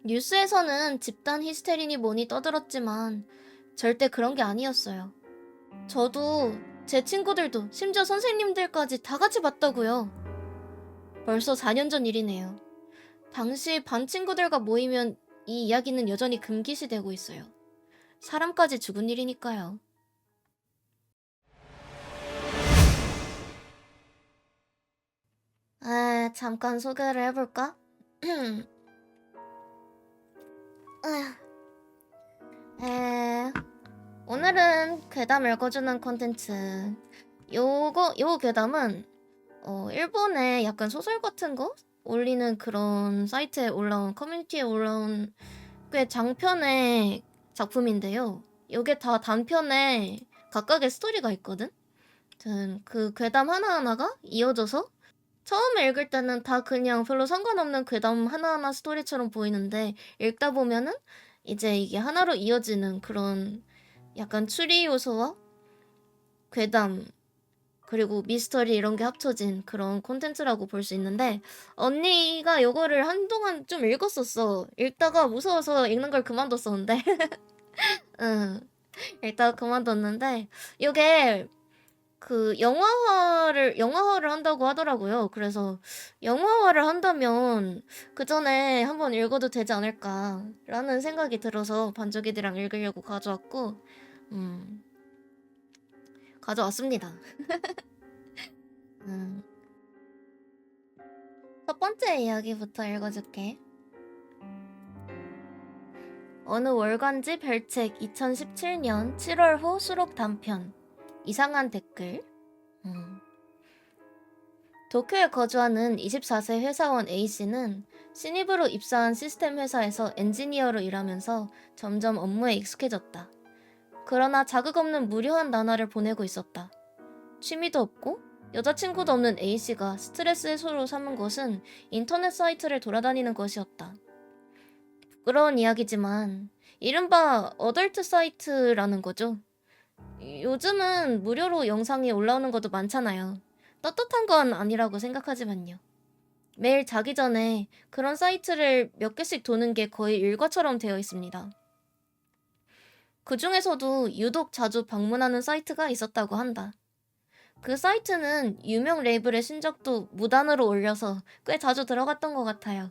뉴스에서는 집단 히스테리니 뭐니 떠들었지만 절대 그런 게 아니었어요. 저도 제 친구들도 심지어 선생님들까지 다 같이 봤다고요. 벌써 4년 전 일이네요. 당시 반 친구들과 모이면 이 이야기는 여전히 금기시되고 있어요. 사람까지 죽은 일이니까요. 잠깐 소개를 해볼까? 오늘은 괴담 읽어주는 콘텐츠. 요 괴담은, 일본에 약간 소설 같은 거 올리는 그런 사이트에 올라온, 커뮤니티에 올라온 꽤 장편의 작품인데요. 요게 다 단편에 각각의 스토리가 있거든? 아무튼 그 괴담 하나하나가 이어져서 처음에 읽을 때는 다 그냥 별로 상관없는 괴담 하나하나 스토리처럼 보이는데 읽다 보면은 이제 이게 하나로 이어지는 그런 약간 추리 요소와 괴담 그리고 미스터리 이런 게 합쳐진 그런 콘텐츠라고 볼 수 있는데 언니가 요거를 한동안 좀 읽었었어. 읽다가 무서워서 읽는 걸 그만뒀었는데 응. 읽다가 그만뒀는데 요게 그 영화화를 한다고 하더라고요. 그래서 영화화를 한다면 그 전에 한번 읽어도 되지 않을까라는 생각이 들어서 반쪽이들이랑 읽으려고 가져왔고, 음, 가져왔습니다. 음, 첫 번째 이야기부터 읽어줄게. 어느 월간지 별책 2017년 7월호 수록 단편. 이상한 댓글. 도쿄에 거주하는 24세 회사원 A씨는 신입으로 입사한 시스템 회사에서 엔지니어로 일하면서 점점 업무에 익숙해졌다. 그러나 자극 없는 무료한 나날을 보내고 있었다. 취미도 없고 여자친구도 없는 A씨가 스트레스 해소로 삼은 것은 인터넷 사이트를 돌아다니는 것이었다. 부끄러운 이야기지만 이른바 어덜트 사이트라는 거죠. 요즘은 무료로 영상이 올라오는 것도 많잖아요. 떳떳한 건 아니라고 생각하지만요. 매일 자기 전에 그런 사이트를 몇 개씩 도는 게 거의 일과처럼 되어 있습니다. 그 중에서도 유독 자주 방문하는 사이트가 있었다고 한다. 그 사이트는 유명 레이블의 신작도 무단으로 올려서 꽤 자주 들어갔던 것 같아요.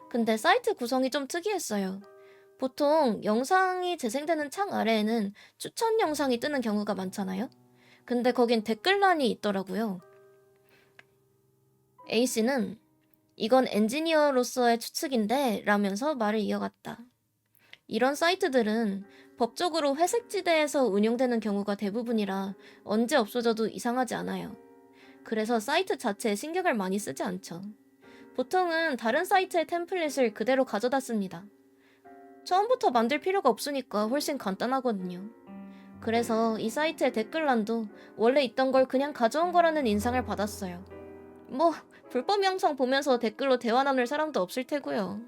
근데 사이트 구성이 좀 특이했어요. 보통 영상이 재생되는 창 아래에는 추천 영상이 뜨는 경우가 많잖아요. 근데 거긴 댓글란이 있더라고요. A씨는 이건 엔지니어로서의 추측인데 라면서 말을 이어갔다. 이런 사이트들은 법적으로 회색지대에서 운영되는 경우가 대부분이라 언제 없어져도 이상하지 않아요. 그래서 사이트 자체에 신경을 많이 쓰지 않죠. 보통은 다른 사이트의 템플릿을 그대로 가져다 씁니다. 처음부터 만들 필요가 없으니까 훨씬 간단하거든요. 그래서 이 사이트의 댓글란도 원래 있던 걸 그냥 가져온 거라는 인상을 받았어요. 뭐 불법 영상 보면서 댓글로 대화 나눌 사람도 없을 테고요.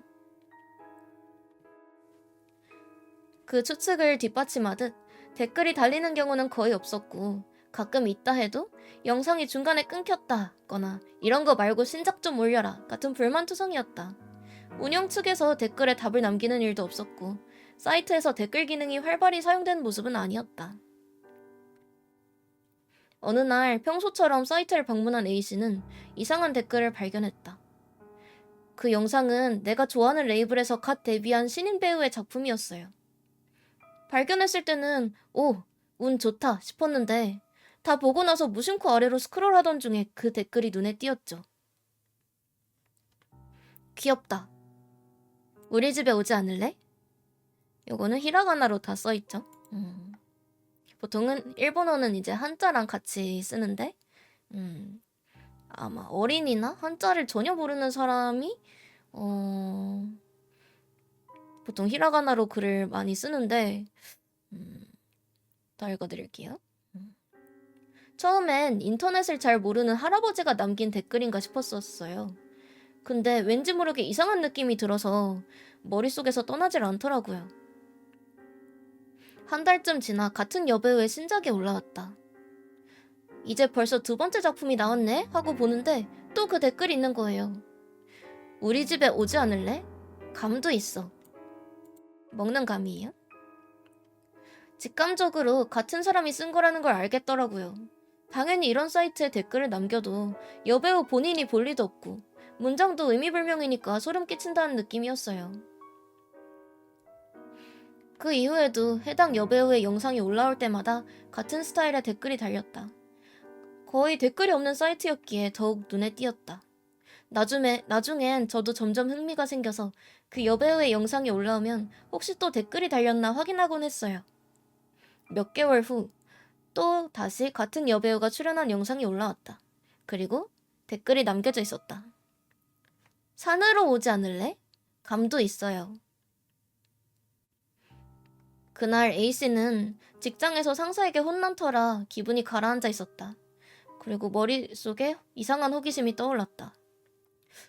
그 추측을 뒷받침하듯 댓글이 달리는 경우는 거의 없었고 가끔 있다 해도 영상이 중간에 끊겼다거나 이런 거 말고 신작 좀 올려라 같은 불만투성이었다. 운영 측에서 댓글에 답을 남기는 일도 없었고 사이트에서 댓글 기능이 활발히 사용되는 모습은 아니었다. 어느 날 평소처럼 사이트를 방문한 A씨는 이상한 댓글을 발견했다. 그 영상은 내가 좋아하는 레이블에서 갓 데뷔한 신인 배우의 작품이었어요. 발견했을 때는 오, 운 좋다 싶었는데 다 보고 나서 무심코 아래로 스크롤하던 중에 그 댓글이 눈에 띄었죠. 귀엽다. 우리 집에 오지 않을래? 요거는 히라가나로 다 써있죠. 보통은 일본어는 이제 한자랑 같이 쓰는데 아마 어린이나 한자를 전혀 모르는 사람이 보통 히라가나로 글을 많이 쓰는데 더 읽어드릴게요. 처음엔 인터넷을 잘 모르는 할아버지가 남긴 댓글인가 싶었었어요. 근데 왠지 모르게 이상한 느낌이 들어서 머릿속에서 떠나질 않더라고요. 한 달쯤 지나 같은 여배우의 신작이 올라왔다. 이제 벌써 두 번째 작품이 나왔네? 하고 보는데 또 그 댓글이 있는 거예요. 우리 집에 오지 않을래? 감도 있어. 먹는 감이에요? 직감적으로 같은 사람이 쓴 거라는 걸 알겠더라고요. 당연히 이런 사이트에 댓글을 남겨도 여배우 본인이 볼 리도 없고 문장도 의미불명이니까 소름 끼친다는 느낌이었어요. 그 이후에도 해당 여배우의 영상이 올라올 때마다 같은 스타일의 댓글이 달렸다. 거의 댓글이 없는 사이트였기에 더욱 눈에 띄었다. 나중엔 저도 점점 흥미가 생겨서 그 여배우의 영상이 올라오면 혹시 또 댓글이 달렸나 확인하곤 했어요. 몇 개월 후 또 다시 같은 여배우가 출연한 영상이 올라왔다. 그리고 댓글이 남겨져 있었다. 산으로 오지 않을래? 감도 있어요. 그날 A씨는 직장에서 상사에게 혼난 터라 기분이 가라앉아 있었다. 그리고 머릿속에 이상한 호기심이 떠올랐다.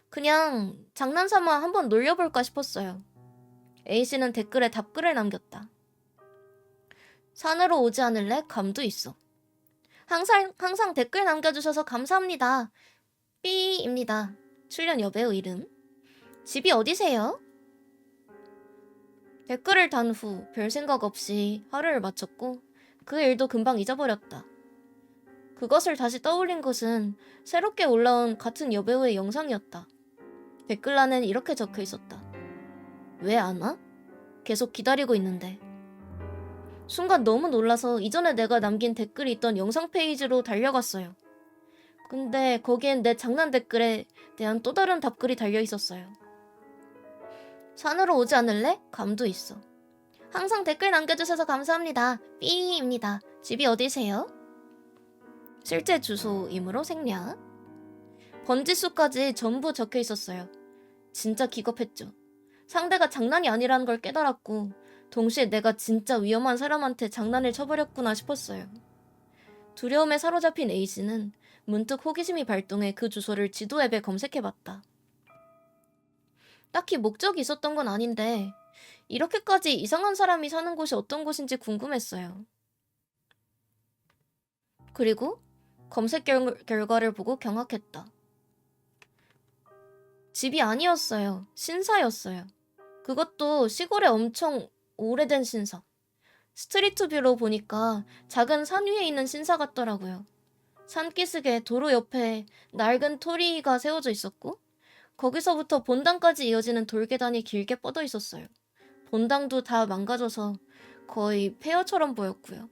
그냥 장난삼아 한번 놀려볼까 싶었어요. A씨는 댓글에 답글을 남겼다. 산으로 오지 않을래? 감도 있어. 항상 댓글 남겨주셔서 감사합니다. B입니다. 출연 여배우 이름. 집이 어디세요? 댓글을 단 후 별 생각 없이 하루를 마쳤고 그 일도 금방 잊어버렸다. 그것을 다시 떠올린 것은 새롭게 올라온 같은 여배우의 영상이었다. 댓글란엔 이렇게 적혀 있었다. 왜 안 와? 계속 기다리고 있는데. 순간 너무 놀라서 이전에 내가 남긴 댓글이 있던 영상 페이지로 달려갔어요. 근데 거기엔 내 장난 댓글에 대한 또 다른 답글이 달려 있었어요. 산으로 오지 않을래? 감도 있어. 항상 댓글 남겨주셔서 감사합니다. B입니다. 집이 어디세요? 실제 주소이므로 생략. 번지수까지 전부 적혀 있었어요. 진짜 기겁했죠. 상대가 장난이 아니라는 걸 깨달았고 동시에 내가 진짜 위험한 사람한테 장난을 쳐버렸구나 싶었어요. 두려움에 사로잡힌 A씨는 문득 호기심이 발동해 그 주소를 지도 앱에 검색해봤다. 딱히 목적이 있었던 건 아닌데 이렇게까지 이상한 사람이 사는 곳이 어떤 곳인지 궁금했어요. 그리고 검색 결과를 보고 경악했다. 집이 아니었어요. 신사였어요. 그것도 시골에 엄청 오래된 신사. 스트리트 뷰로 보니까 작은 산 위에 있는 신사 같더라고요. 산기슭에 도로 옆에 낡은 토리가 세워져 있었고 거기서부터 본당까지 이어지는 돌계단이 길게 뻗어 있었어요. 본당도 다 망가져서 거의 폐허처럼 보였고요.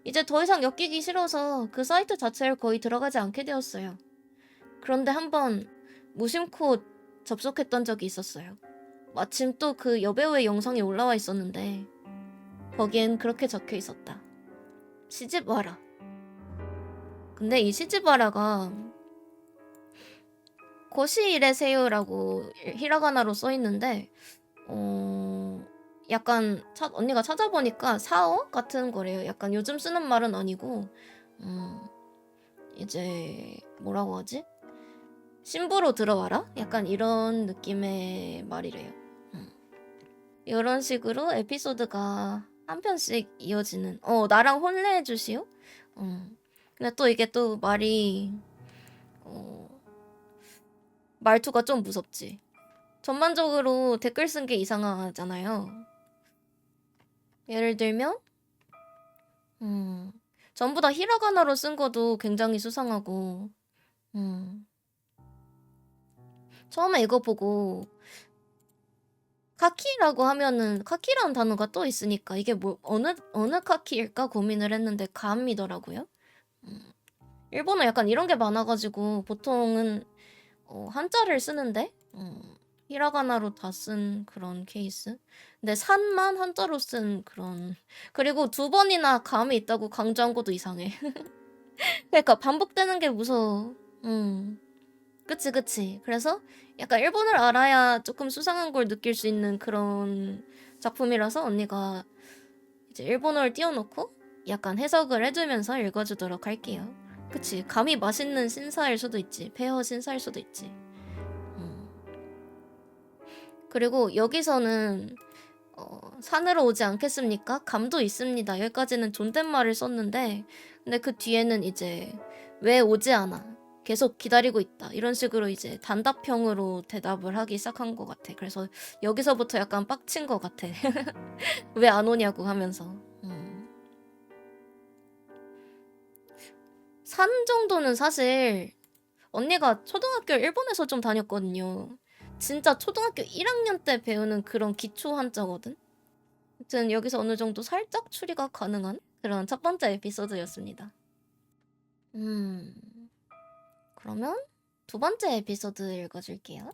이제 더 이상 엮이기 싫어서 그 사이트 자체를 거의 들어가지 않게 되었어요. 그런데 한번 무심코 접속했던 적이 있었어요. 마침 또 그 여배우의 영상이 올라와 있었는데 거기엔 그렇게 적혀 있었다. 시집 와라. 근데 이 시집 와라가 거시일에세요라고 히라가나로 써 있는데 약간 언니가 찾아보니까 사어 같은 거래요. 약간 요즘 쓰는 말은 아니고 이제 뭐라고 하지? 신부로 들어와라? 약간 이런 느낌의 말이래요. 이런 식으로 에피소드가 한 편씩 이어지는 나랑 혼례해 주시오? 근데 또 이게 또 말이 말투가 좀 무섭지. 전반적으로 댓글 쓴 게 이상하잖아요. 예를 들면 전부 다 히라가나로 쓴 것도 굉장히 수상하고 처음에 이거 보고 카키라고 하면은 카키라는 단어가 또 있으니까 이게 뭐 어느 카키일까 고민을 했는데 감이더라고요. 일본어 약간 이런 게 많아가지고 보통은 한자를 쓰는데 히라가나로 다 쓴 그런 케이스. 근데 산만 한자로 쓴 그런. 그리고 2번이나 감이 있다고 강조한 것도 이상해. 그러니까 반복되는 게 무서워. 그치. 그래서 약간 일본을 알아야 조금 수상한 걸 느낄 수 있는 그런 작품이라서 언니가 이제 일본어를 띄워놓고 약간 해석을 해주면서 읽어주도록 할게요. 그치. 감이 맛있는 신사일 수도 있지. 폐허 신사일 수도 있지. 그리고 여기서는 산으로 오지 않겠습니까? 감도 있습니다. 여기까지는 존댓말을 썼는데 근데 그 뒤에는 이제 왜 오지 않아? 계속 기다리고 있다. 이런 식으로 이제 단답형으로 대답을 하기 시작한 것 같아. 그래서 여기서부터 약간 빡친 것 같아. 왜 안 오냐고 하면서. 산 정도는 사실 언니가 초등학교를 일본에서 좀 다녔거든요. 진짜 초등학교 1학년 때 배우는 그런 기초 한자거든. 아무튼 여기서 어느 정도 살짝 추리가 가능한 그런 첫 번째 에피소드였습니다. 그러면 두 번째 에피소드 읽어줄게요.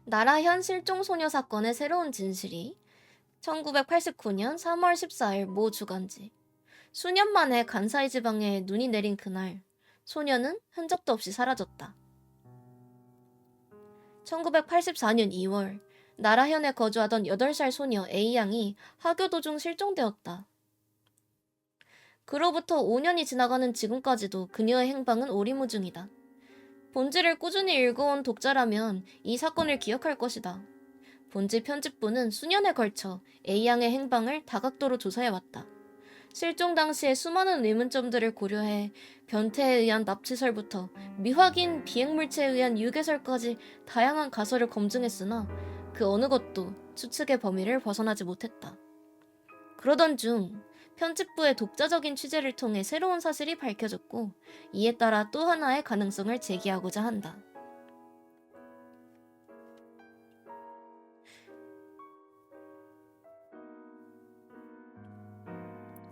나라현 실종소녀 사건의 새로운 진실이 1989년 3월 14일 모 주간지. 수년 만에 간사이 지방에 눈이 내린 그날, 소녀는 흔적도 없이 사라졌다. 1984년 2월, 나라현에 거주하던 8살 소녀 A양이 하교 도중 실종되었다. 그로부터 5년이 지나가는 지금까지도 그녀의 행방은 오리무중이다. 본지를 꾸준히 읽어온 독자라면 이 사건을 기억할 것이다. 본지 편집부는 수년에 걸쳐 A양의 행방을 다각도로 조사해왔다. 실종 당시의 수많은 의문점들을 고려해 변태에 의한 납치설부터 미확인 비행물체에 의한 유괴설까지 다양한 가설을 검증했으나 그 어느 것도 추측의 범위를 벗어나지 못했다. 그러던 중 편집부의 독자적인 취재를 통해 새로운 사실이 밝혀졌고 이에 따라 또 하나의 가능성을 제기하고자 한다.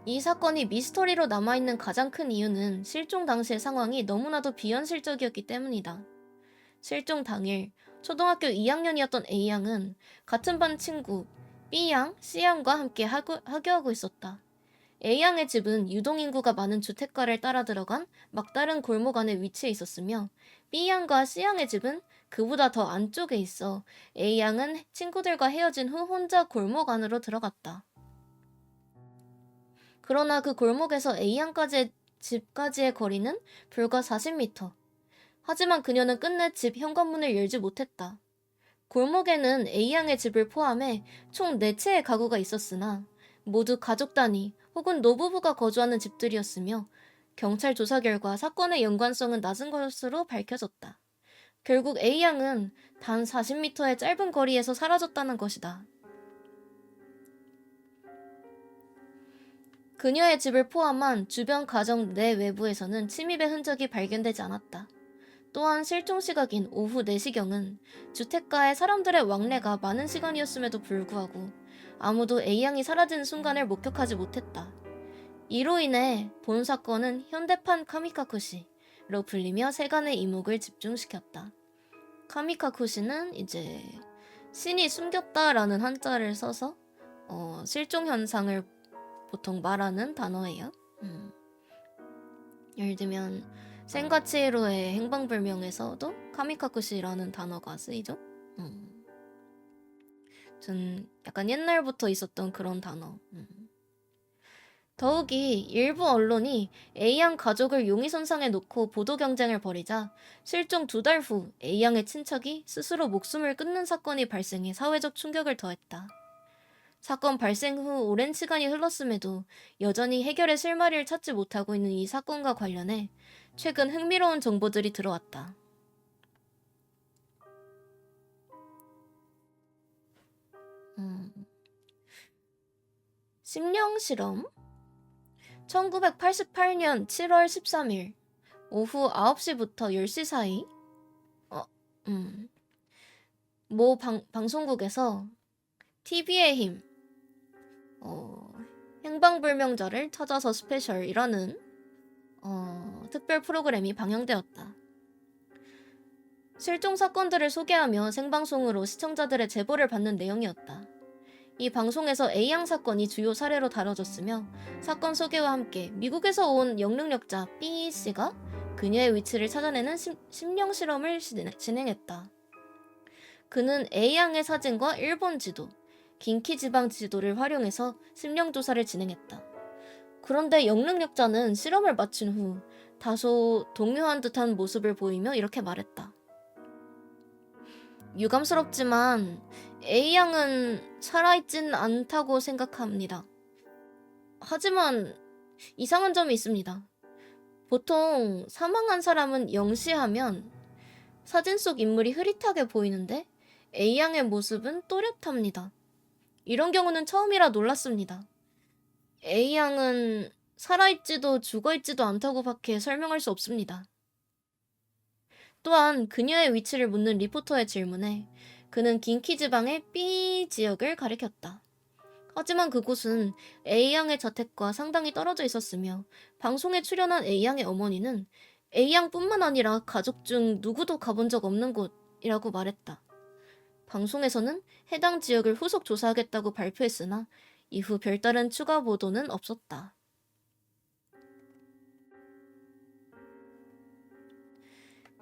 이 사건이 미스터리로 남아있는 가장 큰 이유는 실종 당시의 상황이 너무나도 비현실적이었기 때문이다. 실종 당일 초등학교 2학년이었던 A양은 같은 반 친구 B양, C양과 함께 하교하고 있었다. A양의 집은 유동인구가 많은 주택가를 따라 들어간 막다른 골목 안에 위치해 있었으며 B양과 C양의 집은 그보다 더 안쪽에 있어 A양은 친구들과 헤어진 후 혼자 골목 안으로 들어갔다. 그러나 그 골목에서 A양까지의 집까지의 거리는 불과 40m. 하지만 그녀는 끝내 집 현관문을 열지 못했다. 골목에는 A양의 집을 포함해 총 4채의 가구가 있었으나 모두 가족 단위 혹은 노부부가 거주하는 집들이었으며 경찰 조사 결과 사건의 연관성은 낮은 것으로 밝혀졌다. 결국 A양은 단 40m의 짧은 거리에서 사라졌다는 것이다. 그녀의 집을 포함한 주변 가정 내 외부에서는 침입의 흔적이 발견되지 않았다. 또한 실종 시각인 오후 4시경은 주택가에 사람들의 왕래가 많은 시간이었음에도 불구하고 아무도 A양이 사라진 순간을 목격하지 못했다. 이로 인해 본 사건은 현대판 카미카쿠시로 불리며 세간의 이목을 집중시켰다. 카미카쿠시는 이제 신이 숨겼다라는 한자를 써서 실종 현상을 보통 말하는 단어예요. 예를 들면 센가치히로의 행방불명에서도 카미카쿠시라는 단어가 쓰이죠. 전 약간 옛날부터 있었던 그런 단어. 더욱이 일부 언론이 A양 가족을 용의선상에 놓고 보도 경쟁을 벌이자 실종 2달 후 A양의 친척이 스스로 목숨을 끊는 사건이 발생해 사회적 충격을 더했다. 사건 발생 후 오랜 시간이 흘렀음에도 여전히 해결의 실마리를 찾지 못하고 있는 이 사건과 관련해 최근 흥미로운 정보들이 들어왔다. 심령실험 1988년 7월 13일 오후 9시부터 10시 사이 모 방송국에서 TV의 힘 행방불명자를 찾아서 스페셜이라는 특별 프로그램이 방영되었다. 실종 사건들을 소개하며 생방송으로 시청자들의 제보를 받는 내용이었다. 이 방송에서 A양 사건이 주요 사례로 다뤄졌으며 사건 소개와 함께 미국에서 온 영능력자 B씨가 그녀의 위치를 찾아내는 심령 실험을 진행했다. 그는 A양의 사진과 일본 지도, 긴키 지방 지도를 활용해서 심령 조사를 진행했다. 그런데 영능력자는 실험을 마친 후 다소 동요한 듯한 모습을 보이며 이렇게 말했다. 유감스럽지만 A양은 살아있진 않다고 생각합니다. 하지만 이상한 점이 있습니다. 보통 사망한 사람은 영시하면 사진 속 인물이 흐릿하게 보이는데 A양의 모습은 또렷합니다. 이런 경우는 처음이라 놀랐습니다. A양은 살아있지도 죽어있지도 않다고밖에 설명할 수 없습니다. 또한 그녀의 위치를 묻는 리포터의 질문에 그는 긴키 지방의 B 지역을 가리켰다. 하지만 그곳은 A양의 자택과 상당히 떨어져 있었으며 방송에 출연한 A양의 어머니는 A양뿐만 아니라 가족 중 누구도 가본 적 없는 곳이라고 말했다. 방송에서는 해당 지역을 후속 조사하겠다고 발표했으나 이후 별다른 추가 보도는 없었다.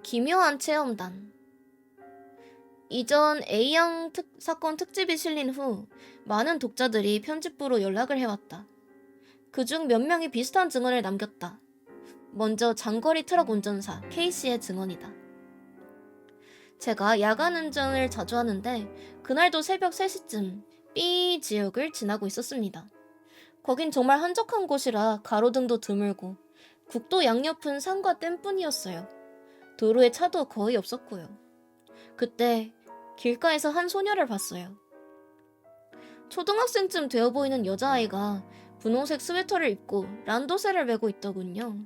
기묘한 체험단. 이전 A양 사건 특집이 실린 후 많은 독자들이 편집부로 연락을 해왔다. 그중 몇 명이 비슷한 증언을 남겼다. 먼저 장거리 트럭 운전사 K씨의 증언이다. 제가 야간 운전을 자주 하는데 그날도 새벽 3시쯤 B 지역을 지나고 있었습니다. 거긴 정말 한적한 곳이라 가로등도 드물고 국도 양옆은 산과 댐뿐이었어요. 도로에 차도 거의 없었고요. 그때 길가에서 한 소녀를 봤어요. 초등학생쯤 되어 보이는 여자아이가 분홍색 스웨터를 입고 란도세를 메고 있더군요.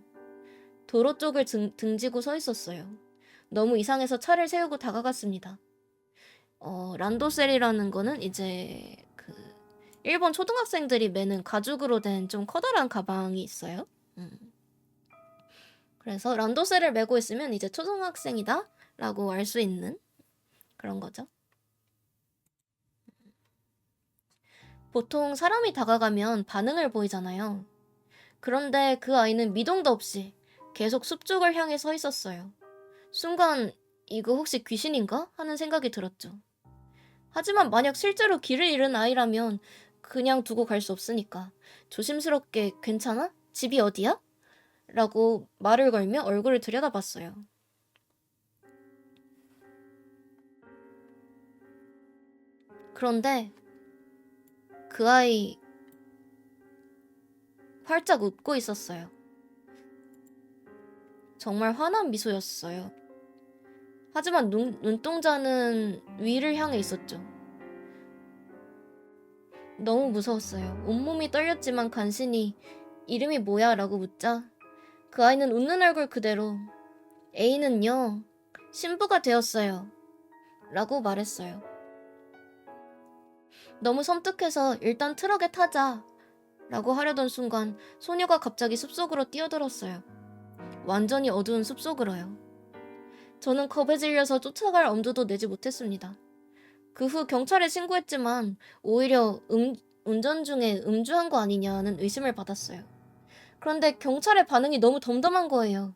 도로 쪽을 등지고 서 있었어요. 너무 이상해서 차를 세우고 다가갔습니다. 란도셀이라는 거는 이제 그 일본 초등학생들이 매는 가죽으로 된 좀 커다란 가방이 있어요. 그래서 란도셀을 메고 있으면 이제 초등학생이다 라고 알 수 있는 그런 거죠. 보통 사람이 다가가면 반응을 보이잖아요. 그런데 그 아이는 미동도 없이 계속 숲 쪽을 향해 서 있었어요. 순간 이거 혹시 귀신인가? 하는 생각이 들었죠. 하지만 만약 실제로 길을 잃은 아이라면 그냥 두고 갈 수 없으니까 조심스럽게 괜찮아? 집이 어디야? 라고 말을 걸며 얼굴을 들여다봤어요. 그런데 그 아이 활짝 웃고 있었어요. 정말 환한 미소였어요. 하지만 눈동자는 위를 향해 있었죠. 너무 무서웠어요. 온몸이 떨렸지만 간신히 이름이 뭐야? 라고 묻자 그 아이는 웃는 얼굴 그대로 A는요, 신부가 되었어요. 라고 말했어요. 너무 섬뜩해서 일단 트럭에 타자. 라고 하려던 순간 소녀가 갑자기 숲속으로 뛰어들었어요. 완전히 어두운 숲속으로요. 저는 겁에 질려서 쫓아갈 엄두도 내지 못했습니다. 그 후 경찰에 신고했지만 오히려 운전 중에 음주한 거 아니냐는 의심을 받았어요. 그런데 경찰의 반응이 너무 덤덤한 거예요.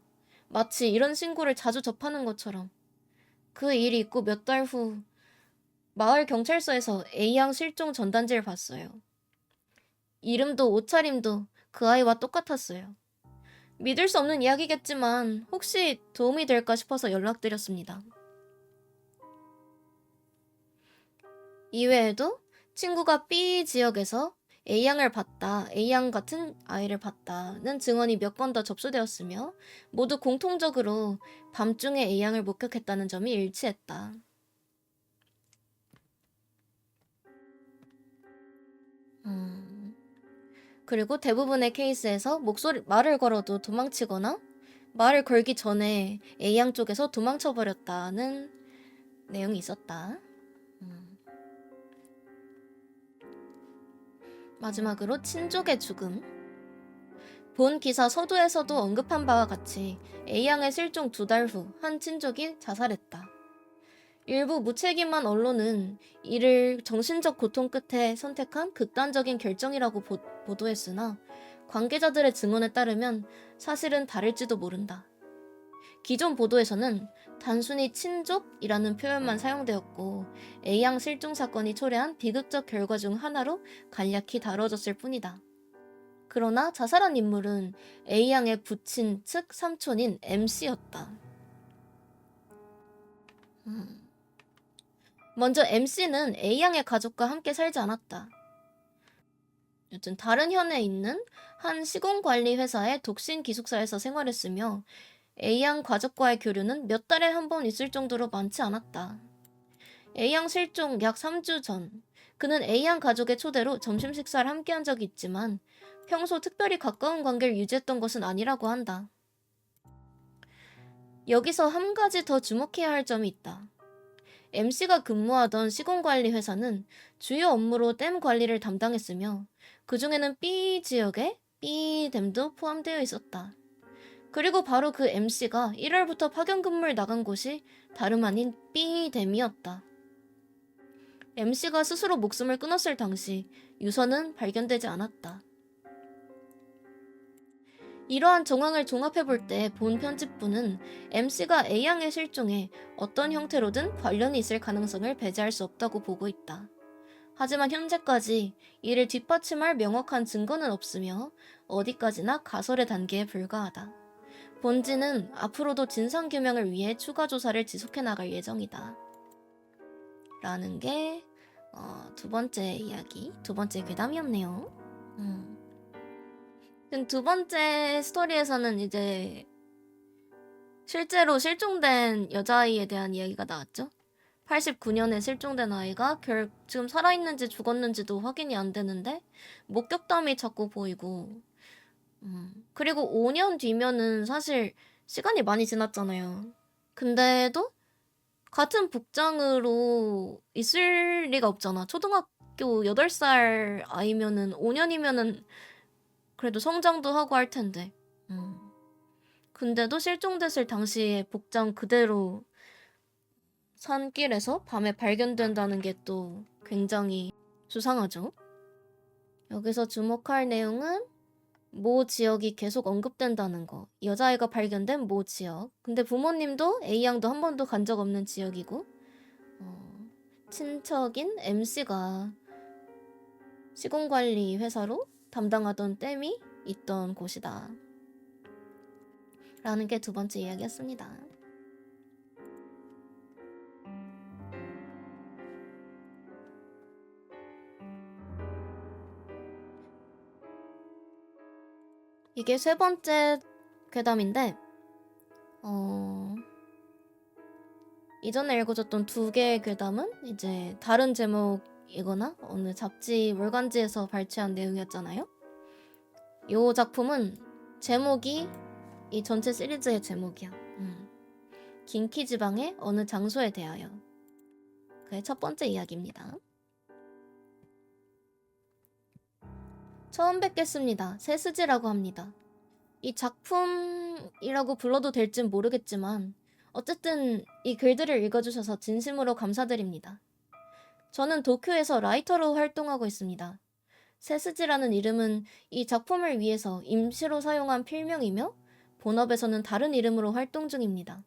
마치 이런 신고를 자주 접하는 것처럼. 그 일이 있고 몇 달 후 마을 경찰서에서 A양 실종 전단지를 봤어요. 이름도 옷차림도 그 아이와 똑같았어요. 믿을 수 없는 이야기겠지만 혹시 도움이 될까 싶어서 연락드렸습니다. 이외에도 친구가 B 지역에서 A양을 봤다, A양 같은 아이를 봤다는 증언이 몇 건 더 접수되었으며 모두 공통적으로 밤중에 A양을 목격했다는 점이 일치했다. 그리고 대부분의 케이스에서 말을 걸어도 도망치거나 말을 걸기 전에 A양 쪽에서 도망쳐버렸다는 내용이 있었다. 마지막으로 친족의 죽음. 본 기사 서두에서도 언급한 바와 같이 A양의 실종 2달 후 한 친족이 자살했다. 일부 무책임한 언론은 이를 정신적 고통 끝에 선택한 극단적인 결정이라고 보도했으나 관계자들의 증언에 따르면 사실은 다를지도 모른다. 기존 보도에서는 단순히 친족이라는 표현만 사용되었고 A양 실종 사건이 초래한 비극적 결과 중 하나로 간략히 다뤄졌을 뿐이다. 그러나 자살한 인물은 A양의 부친 측 삼촌인 MC였다. 먼저 MC는 A양의 가족과 함께 살지 않았다. 여튼 다른 현에 있는 한 시공관리 회사의 독신 기숙사에서 생활했으며 A양 가족과의 교류는 몇 달에 한 번 있을 정도로 많지 않았다. A양 실종 약 3주 전, 그는 A양 가족의 초대로 점심 식사를 함께한 적이 있지만 평소 특별히 가까운 관계를 유지했던 것은 아니라고 한다. 여기서 한 가지 더 주목해야 할 점이 있다. MC가 근무하던 시공관리 회사는 주요 업무로 댐 관리를 담당했으며 그 중에는 B 지역의 B댐도 포함되어 있었다. 그리고 바로 그 MC가 1월부터 파견 근무를 나간 곳이 다름 아닌 B댐이었다. MC가 스스로 목숨을 끊었을 당시 유서는 발견되지 않았다. 이러한 정황을 종합해볼 때 본 편집부는 MC가 A양의 실종에 어떤 형태로든 관련이 있을 가능성을 배제할 수 없다고 보고 있다. 하지만 현재까지 이를 뒷받침할 명확한 증거는 없으며 어디까지나 가설의 단계에 불과하다. 본지는 앞으로도 진상규명을 위해 추가 조사를 지속해 나갈 예정이다. 라는 게 두 번째 이야기, 두 번째 괴담이었네요. 두 번째 스토리에서는 이제 실제로 실종된 여자아이에 대한 이야기가 나왔죠. 89년에 실종된 아이가 지금 살아있는지 죽었는지도 확인이 안 되는데 목격담이 자꾸 보이고 그리고 5년 뒤면은 사실 시간이 많이 지났잖아요. 근데도 같은 복장으로 있을 리가 없잖아. 초등학교 8살 아이면은 5년이면은 그래도 성장도 하고 할 텐데. 근데도 실종됐을 당시에 복장 그대로 산길에서 밤에 발견된다는 게 또 굉장히 수상하죠. 여기서 주목할 내용은 모 지역이 계속 언급된다는 거. 여자아이가 발견된 모 지역. 근데 부모님도 A양도 한 번도 간 적 없는 지역이고 친척인 MC가 시공관리 회사로 담당하던 댐이 있던 곳이다. 라는 게 두 번째 이야기였습니다. 이게 세 번째 괴담인데 이전에 읽어줬던 두 개의 괴담은 이제 다른 제목이거나 어느 잡지 월간지에서 발췌한 내용이었잖아요. 이 작품은 제목이 이 전체 시리즈의 제목이야. 긴키지방의 어느 장소에 대하여. 그게 첫 번째 이야기입니다. 처음 뵙겠습니다. 세스지라고 합니다. 이 작품이라고 불러도 될진 모르겠지만 어쨌든 이 글들을 읽어주셔서 진심으로 감사드립니다. 저는 도쿄에서 라이터로 활동하고 있습니다. 세스지라는 이름은 이 작품을 위해서 임시로 사용한 필명이며 본업에서는 다른 이름으로 활동 중입니다.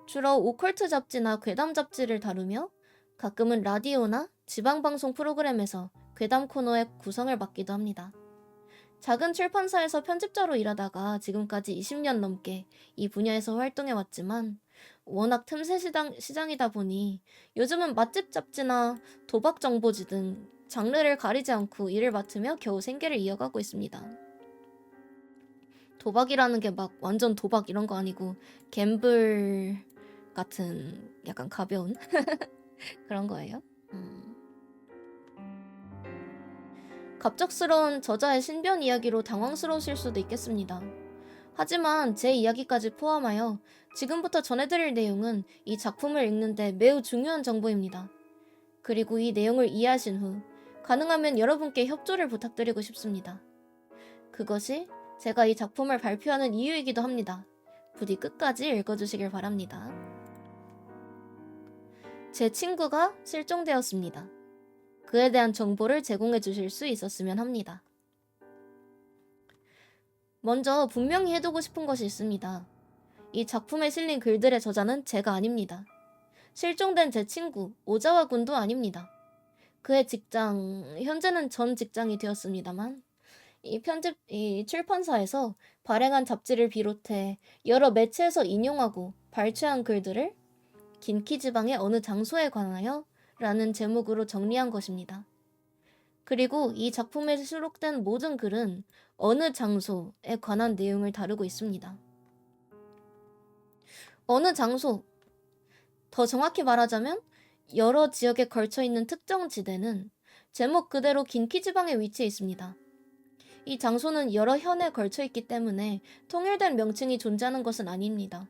주로 오컬트 잡지나 괴담 잡지를 다루며 가끔은 라디오나 지방방송 프로그램에서 괴담 코너의 구성을 맡기도 합니다. 작은 출판사에서 편집자로 일하다가 지금까지 20년 넘게 이 분야에서 활동해왔지만 워낙 틈새 시장이다 보니 요즘은 맛집 잡지나 도박 정보지 등 장르를 가리지 않고 일을 맡으며 겨우 생계를 이어가고 있습니다. 도박이라는 게 막 완전 도박 이런 거 아니고 갬블 같은 약간 가벼운 그런 거예요. 갑작스러운 저자의 신변 이야기로 당황스러우실 수도 있겠습니다. 하지만 제 이야기까지 포함하여 지금부터 전해드릴 내용은 이 작품을 읽는데 매우 중요한 정보입니다. 그리고 이 내용을 이해하신 후 가능하면 여러분께 협조를 부탁드리고 싶습니다. 그것이 제가 이 작품을 발표하는 이유이기도 합니다. 부디 끝까지 읽어주시길 바랍니다. 제 친구가 실종되었습니다. 그에 대한 정보를 제공해 주실 수 있었으면 합니다. 먼저 분명히 해두고 싶은 것이 있습니다. 이 작품에 실린 글들의 저자는 제가 아닙니다. 실종된 제 친구 오자와 군도 아닙니다. 그의 직장, 현재는 전 직장이 되었습니다만 이 출판사에서 발행한 잡지를 비롯해 여러 매체에서 인용하고 발췌한 글들을 긴키지방의 어느 장소에 관하여 라는 제목으로 정리한 것입니다. 그리고 이 작품에 수록된 모든 글은 어느 장소에 관한 내용을 다루고 있습니다. 어느 장소, 더 정확히 말하자면 여러 지역에 걸쳐 있는 특정 지대는 제목 그대로 긴키 지방에 위치해 있습니다. 이 장소는 여러 현에 걸쳐 있기 때문에 통일된 명칭이 존재하는 것은 아닙니다.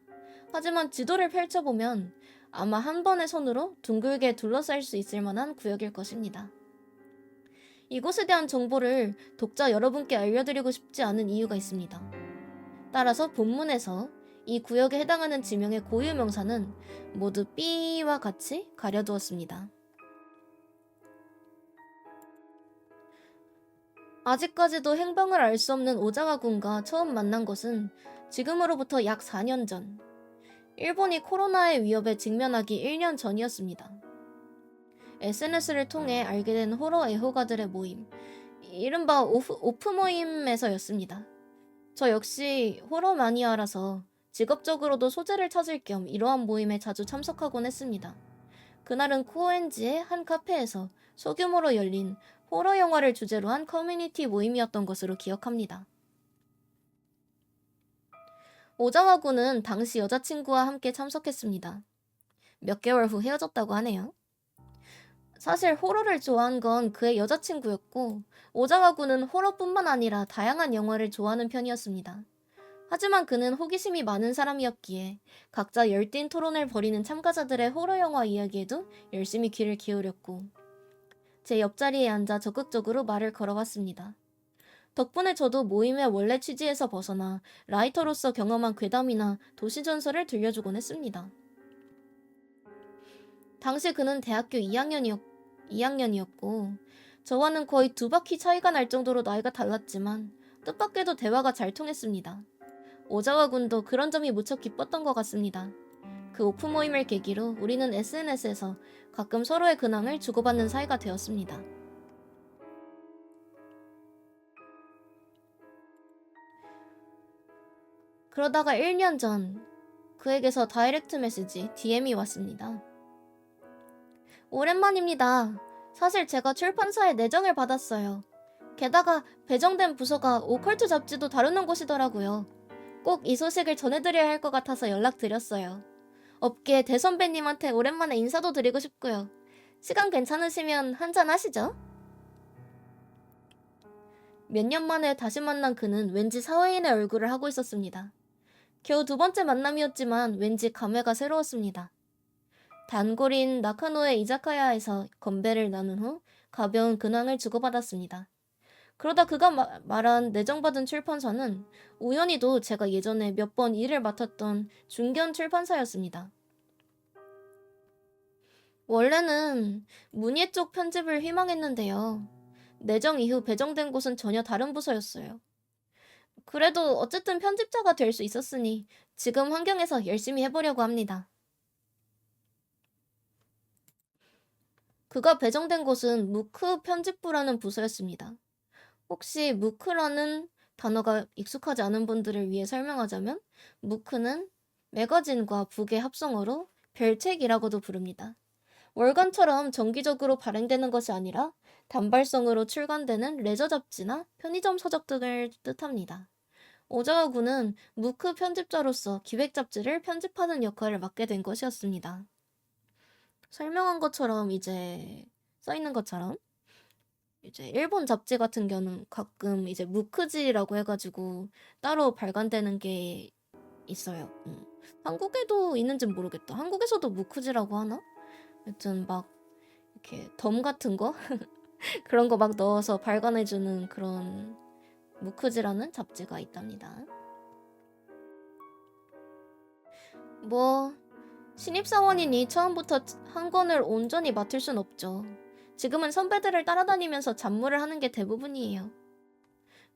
하지만 지도를 펼쳐보면 아마 한 번의 손으로 둥글게 둘러쌀 수 있을 만한 구역일 것입니다. 이곳에 대한 정보를 독자 여러분께 알려드리고 싶지 않은 이유가 있습니다. 따라서 본문에서 이 구역에 해당하는 지명의 고유 명사는 모두 B와 같이 가려두었습니다. 아직까지도 행방을 알 수 없는 오자와군과 처음 만난 것은 지금으로부터 약 4년 전, 일본이 코로나의 위협에 직면하기 1년 전이었습니다. SNS를 통해 알게 된 호러 애호가들의 모임, 이른바 오프 모임에서였습니다. 저 역시 호러 마니아라서 직업적으로도 소재를 찾을 겸 이러한 모임에 자주 참석하곤 했습니다. 그날은 코엔지의 한 카페에서 소규모로 열린 호러 영화를 주제로 한 커뮤니티 모임이었던 것으로 기억합니다. 오자와군은 당시 여자친구와 함께 참석했습니다. 몇 개월 후 헤어졌다고 하네요. 사실 호러를 좋아한 건 그의 여자친구였고, 오자와군은 호러뿐만 아니라 다양한 영화를 좋아하는 편이었습니다. 하지만 그는 호기심이 많은 사람이었기에 각자 열띤 토론을 벌이는 참가자들의 호러 영화 이야기에도 열심히 귀를 기울였고, 제 옆자리에 앉아 적극적으로 말을 걸어왔습니다. 덕분에 저도 모임의 원래 취지에서 벗어나 라이터로서 경험한 괴담이나 도시전설을 들려주곤 했습니다. 당시 그는 대학교 2학년이었고 저와는 거의 2바퀴 차이가 날 정도로 나이가 달랐지만 뜻밖에도 대화가 잘 통했습니다. 오자와 군도 그런 점이 무척 기뻤던 것 같습니다. 그 오프 모임을 계기로 우리는 SNS에서 가끔 서로의 근황을 주고받는 사이가 되었습니다. 그러다가 1년 전 그에게서 다이렉트 메시지 DM이 왔습니다. 오랜만입니다. 사실 제가 출판사에 내정을 받았어요. 게다가 배정된 부서가 오컬트 잡지도 다루는 곳이더라고요. 꼭 이 소식을 전해드려야 할 것 같아서 연락드렸어요. 업계 대선배님한테 오랜만에 인사도 드리고 싶고요. 시간 괜찮으시면 한잔 하시죠? 몇 년 만에 다시 만난 그는 왠지 사회인의 얼굴을 하고 있었습니다. 겨우 2번째 만남이었지만 왠지 감회가 새로웠습니다. 단골인 나카노의 이자카야에서 건배를 나눈 후 가벼운 근황을 주고받았습니다. 그러다 그가 말한 내정받은 출판사는 우연히도 제가 예전에 몇 번 일을 맡았던 중견 출판사였습니다. 원래는 문예 쪽 편집을 희망했는데요. 내정 이후 배정된 곳은 전혀 다른 부서였어요. 그래도 어쨌든 편집자가 될 수 있었으니 지금 환경에서 열심히 해보려고 합니다. 그가 배정된 곳은 무크 편집부라는 부서였습니다. 혹시 무크라는 단어가 익숙하지 않은 분들을 위해 설명하자면 무크는 매거진과 북의 합성어로 별책이라고도 부릅니다. 월간처럼 정기적으로 발행되는 것이 아니라 단발성으로 출간되는 레저 잡지나 편의점 서적 등을 뜻합니다. 오자와 군은 무크 편집자로서 기획 잡지를 편집하는 역할을 맡게 된 것이었습니다. 설명한 것처럼 이제 써있는 것처럼 이제 일본 잡지 같은 경우는 가끔 이제 무크지라고 해가지고 따로 발간되는 게 있어요. 한국에도 있는지는 모르겠다. 한국에서도 무크지라고 하나? 여튼 막 이렇게 덤 같은 거 그런 거 막 넣어서 발간해주는 그런 무크지라는 잡지가 있답니다. 뭐 신입사원이니 처음부터 한 권을 온전히 맡을 순 없죠. 지금은 선배들을 따라다니면서 잡무를 하는 게 대부분이에요.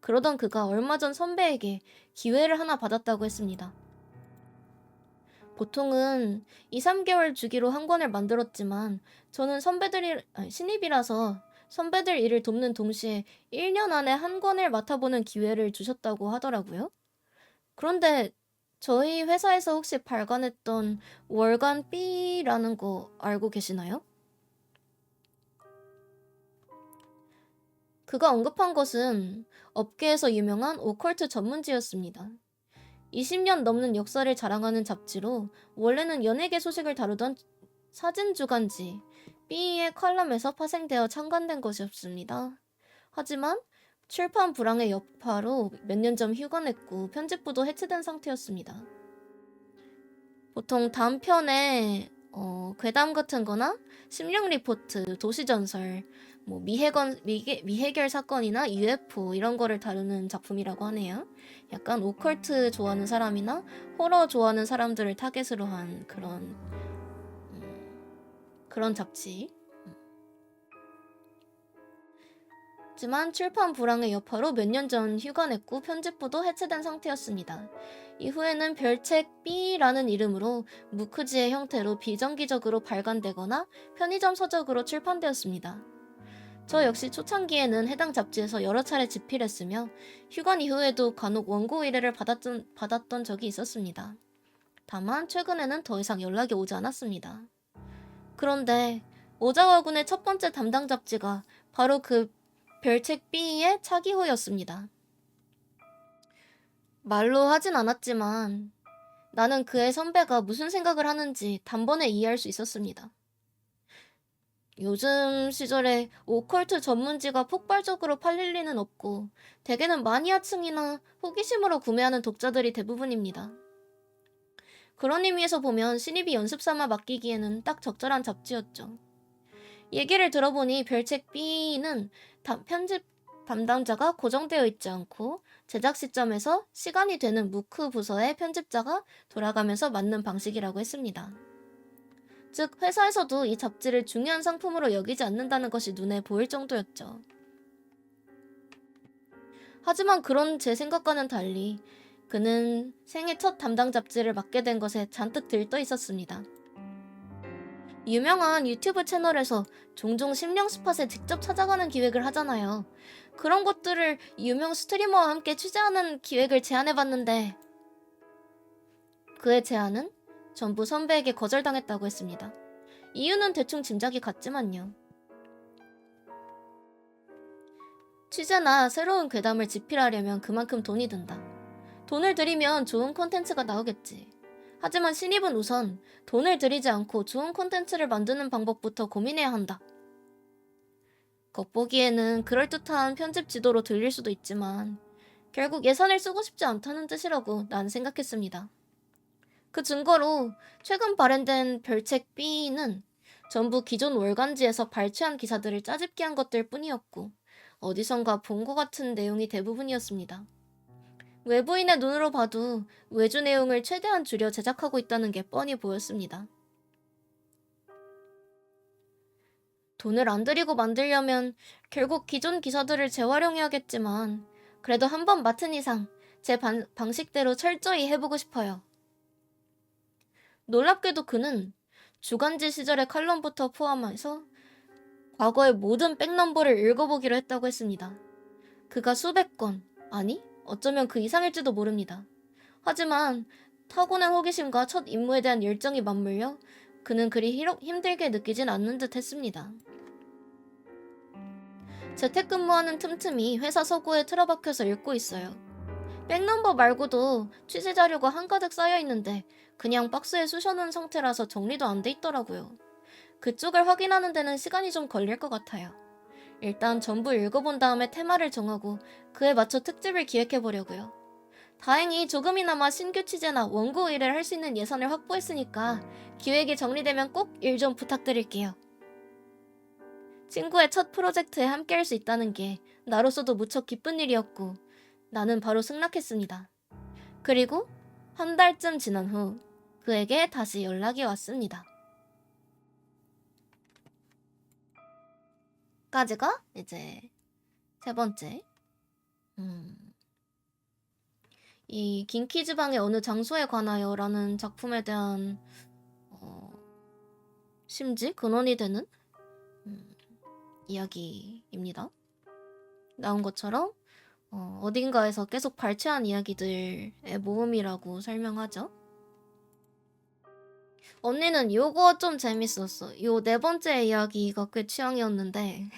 그러던 그가 얼마 전 선배에게 기회를 하나 받았다고 했습니다. 보통은 2, 3개월 주기로 한 권을 만들었지만 저는 신입이라서 선배들 일을 돕는 동시에 1년 안에 한 권을 맡아보는 기회를 주셨다고 하더라고요. 그런데 저희 회사에서 혹시 발간했던 월간 B라는 거 알고 계시나요? 그가 언급한 것은 업계에서 유명한 오컬트 전문지였습니다. 20년 넘는 역사를 자랑하는 잡지로 원래는 연예계 소식을 다루던 사진 주간지 B의 칼럼에서 파생되어 창간된 것이었습니다. 하지만 출판 불황의 여파로 몇 년 전 휴관했고 편집부도 해체된 상태였습니다. 보통 다음 편에 괴담 같은 거나 심령 리포트, 도시전설, 뭐 미해결 사건이나 UFO 이런 거를 다루는 작품이라고 하네요. 약간 오컬트 좋아하는 사람이나 호러 좋아하는 사람들을 타겟으로 한 그런 잡지. 하지만 출판 불황의 여파로 몇 년 전 휴관했고 편집부도 해체된 상태였습니다. 이후에는 별책 B라는 이름으로 무크지의 형태로 비정기적으로 발간되거나 편의점 서적으로 출판되었습니다. 저 역시 초창기에는 해당 잡지에서 여러 차례 집필했으며 휴관 이후에도 간혹 원고 의뢰를 받았던 적이 있었습니다. 다만 최근에는 더 이상 연락이 오지 않았습니다. 그런데 오자와군의 첫 번째 담당 잡지가 바로 그 별책 B의 차기호였습니다. 말로 하진 않았지만 나는 그의 선배가 무슨 생각을 하는지 단번에 이해할 수 있었습니다. 요즘 시절에 오컬트 전문지가 폭발적으로 팔릴 리는 없고 대개는 마니아층이나 호기심으로 구매하는 독자들이 대부분입니다. 그런 의미에서 보면 신입이 연습삼아 맡기기에는 딱 적절한 잡지였죠. 얘기를 들어보니 별책 B는 편집 담당자가 고정되어 있지 않고 제작 시점에서 시간이 되는 무크 부서의 편집자가 돌아가면서 맞는 방식이라고 했습니다. 즉 회사에서도 이 잡지를 중요한 상품으로 여기지 않는다는 것이 눈에 보일 정도였죠. 하지만 그런 제 생각과는 달리 그는 생애 첫 담당 잡지를 맡게 된 것에 잔뜩 들떠 있었습니다. 유명한 유튜브 채널에서 종종 심령 스팟에 직접 찾아가는 기획을 하잖아요. 그런 것들을 유명 스트리머와 함께 취재하는 기획을 제안해봤는데 그의 제안은 전부 선배에게 거절당했다고 했습니다. 이유는 대충 짐작이 갔지만요. 취재나 새로운 괴담을 집필하려면 그만큼 돈이 든다. 돈을 들이면 좋은 콘텐츠가 나오겠지. 하지만 신입은 우선 돈을 들이지 않고 좋은 콘텐츠를 만드는 방법부터 고민해야 한다. 겉보기에는 그럴듯한 편집 지도로 들릴 수도 있지만 결국 예산을 쓰고 싶지 않다는 뜻이라고 난 생각했습니다. 그 증거로 최근 발행된 별책 B는 전부 기존 월간지에서 발췌한 기사들을 짜집기한 것들 뿐이었고 어디선가 본 것 같은 내용이 대부분이었습니다. 외부인의 눈으로 봐도 외주 내용을 최대한 줄여 제작하고 있다는 게 뻔히 보였습니다. 돈을 안 들이고 만들려면 결국 기존 기사들을 재활용해야겠지만 그래도 한번 맡은 이상 제 방식대로 철저히 해보고 싶어요. 놀랍게도 그는 주간지 시절의 칼럼부터 포함해서 과거의 모든 백넘버를 읽어보기로 했다고 했습니다. 그가 수백 건, 아니 어쩌면 그 이상일지도 모릅니다. 하지만 타고난 호기심과 첫 임무에 대한 열정이 맞물려 그는 그리 힘들게 느끼진 않는 듯 했습니다. 재택근무하는 틈틈이 회사 서고에 틀어박혀서 읽고 있어요. 백넘버 말고도 취재 자료가 한가득 쌓여있는데 그냥 박스에 쑤셔놓은 상태라서 정리도 안 돼 있더라고요. 그쪽을 확인하는 데는 시간이 좀 걸릴 것 같아요. 일단 전부 읽어본 다음에 테마를 정하고 그에 맞춰 특집을 기획해보려고요. 다행히 조금이나마 신규 취재나 원고 의뢰를 할 수 있는 예산을 확보했으니까 기획이 정리되면 꼭 일 좀 부탁드릴게요. 친구의 첫 프로젝트에 함께할 수 있다는 게 나로서도 무척 기쁜 일이었고 나는 바로 승낙했습니다. 그리고 한 달쯤 지난 후 그에게 다시 연락이 왔습니다. 까지가 이제 세 번째. 이 긴키즈방의 어느 장소에 관하여 라는 작품에 대한 심지 근원이 되는 이야기입니다. 나온 것처럼 어딘가에서 계속 발췌한 이야기들의 모음이라고 설명하죠. 언니는 요거 좀 재밌었어. 요 네 번째 이야기가 꽤 취향이었는데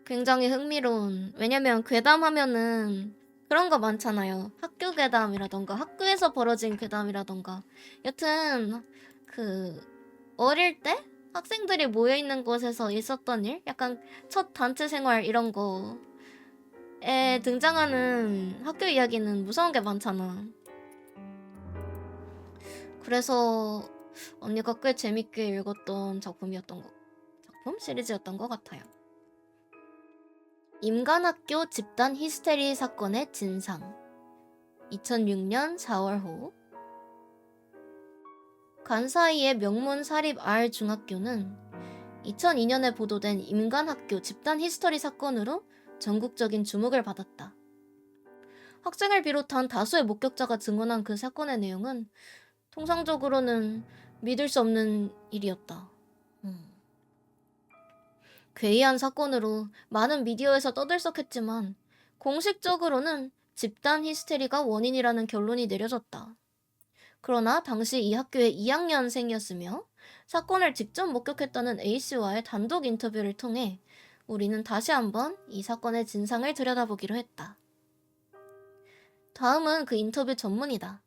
굉장히 흥미로운. 왜냐면 괴담하면은 그런 거 많잖아요. 학교 괴담이라던가 학교에서 벌어진 괴담이라던가. 여튼 그 어릴 때 학생들이 모여 있는 곳에서 있었던 일, 약간 첫 단체 생활 이런 거에 등장하는 학교 이야기는 무서운 게 많잖아. 그래서 언니가 꽤 재밌게 읽었던 작품 시리즈였던 것 같아요. 임간학교 집단 히스테리 사건의 진상 2006년 4월호 간사이의 명문 사립 R 중학교는 2002년에 보도된 임간학교 집단 히스테리 사건으로 전국적인 주목을 받았다. 학생을 비롯한 다수의 목격자가 증언한 그 사건의 내용은 통상적으로는 믿을 수 없는 일이었다. 괴이한 사건으로 많은 미디어에서 떠들썩했지만 공식적으로는 집단 히스테리가 원인이라는 결론이 내려졌다. 그러나 당시 이 학교의 2학년생이었으며 사건을 직접 목격했다는 A씨와의 단독 인터뷰를 통해 우리는 다시 한번 이 사건의 진상을 들여다보기로 했다. 다음은 그 인터뷰 전문이다.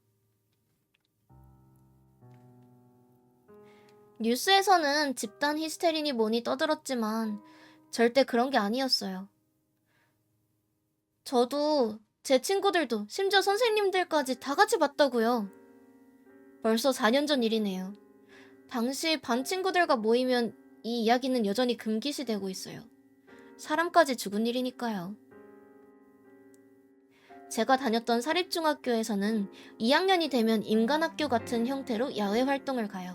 뉴스에서는 집단 히스테리니 뭐니 떠들었지만 절대 그런 게 아니었어요. 저도 제 친구들도 심지어 선생님들까지 다 같이 봤다고요. 벌써 4년 전 일이네요. 당시 반 친구들과 모이면 이 이야기는 여전히 금기시되고 있어요. 사람까지 죽은 일이니까요. 제가 다녔던 사립중학교에서는 2학년이 되면 임간학교 같은 형태로 야외 활동을 가요.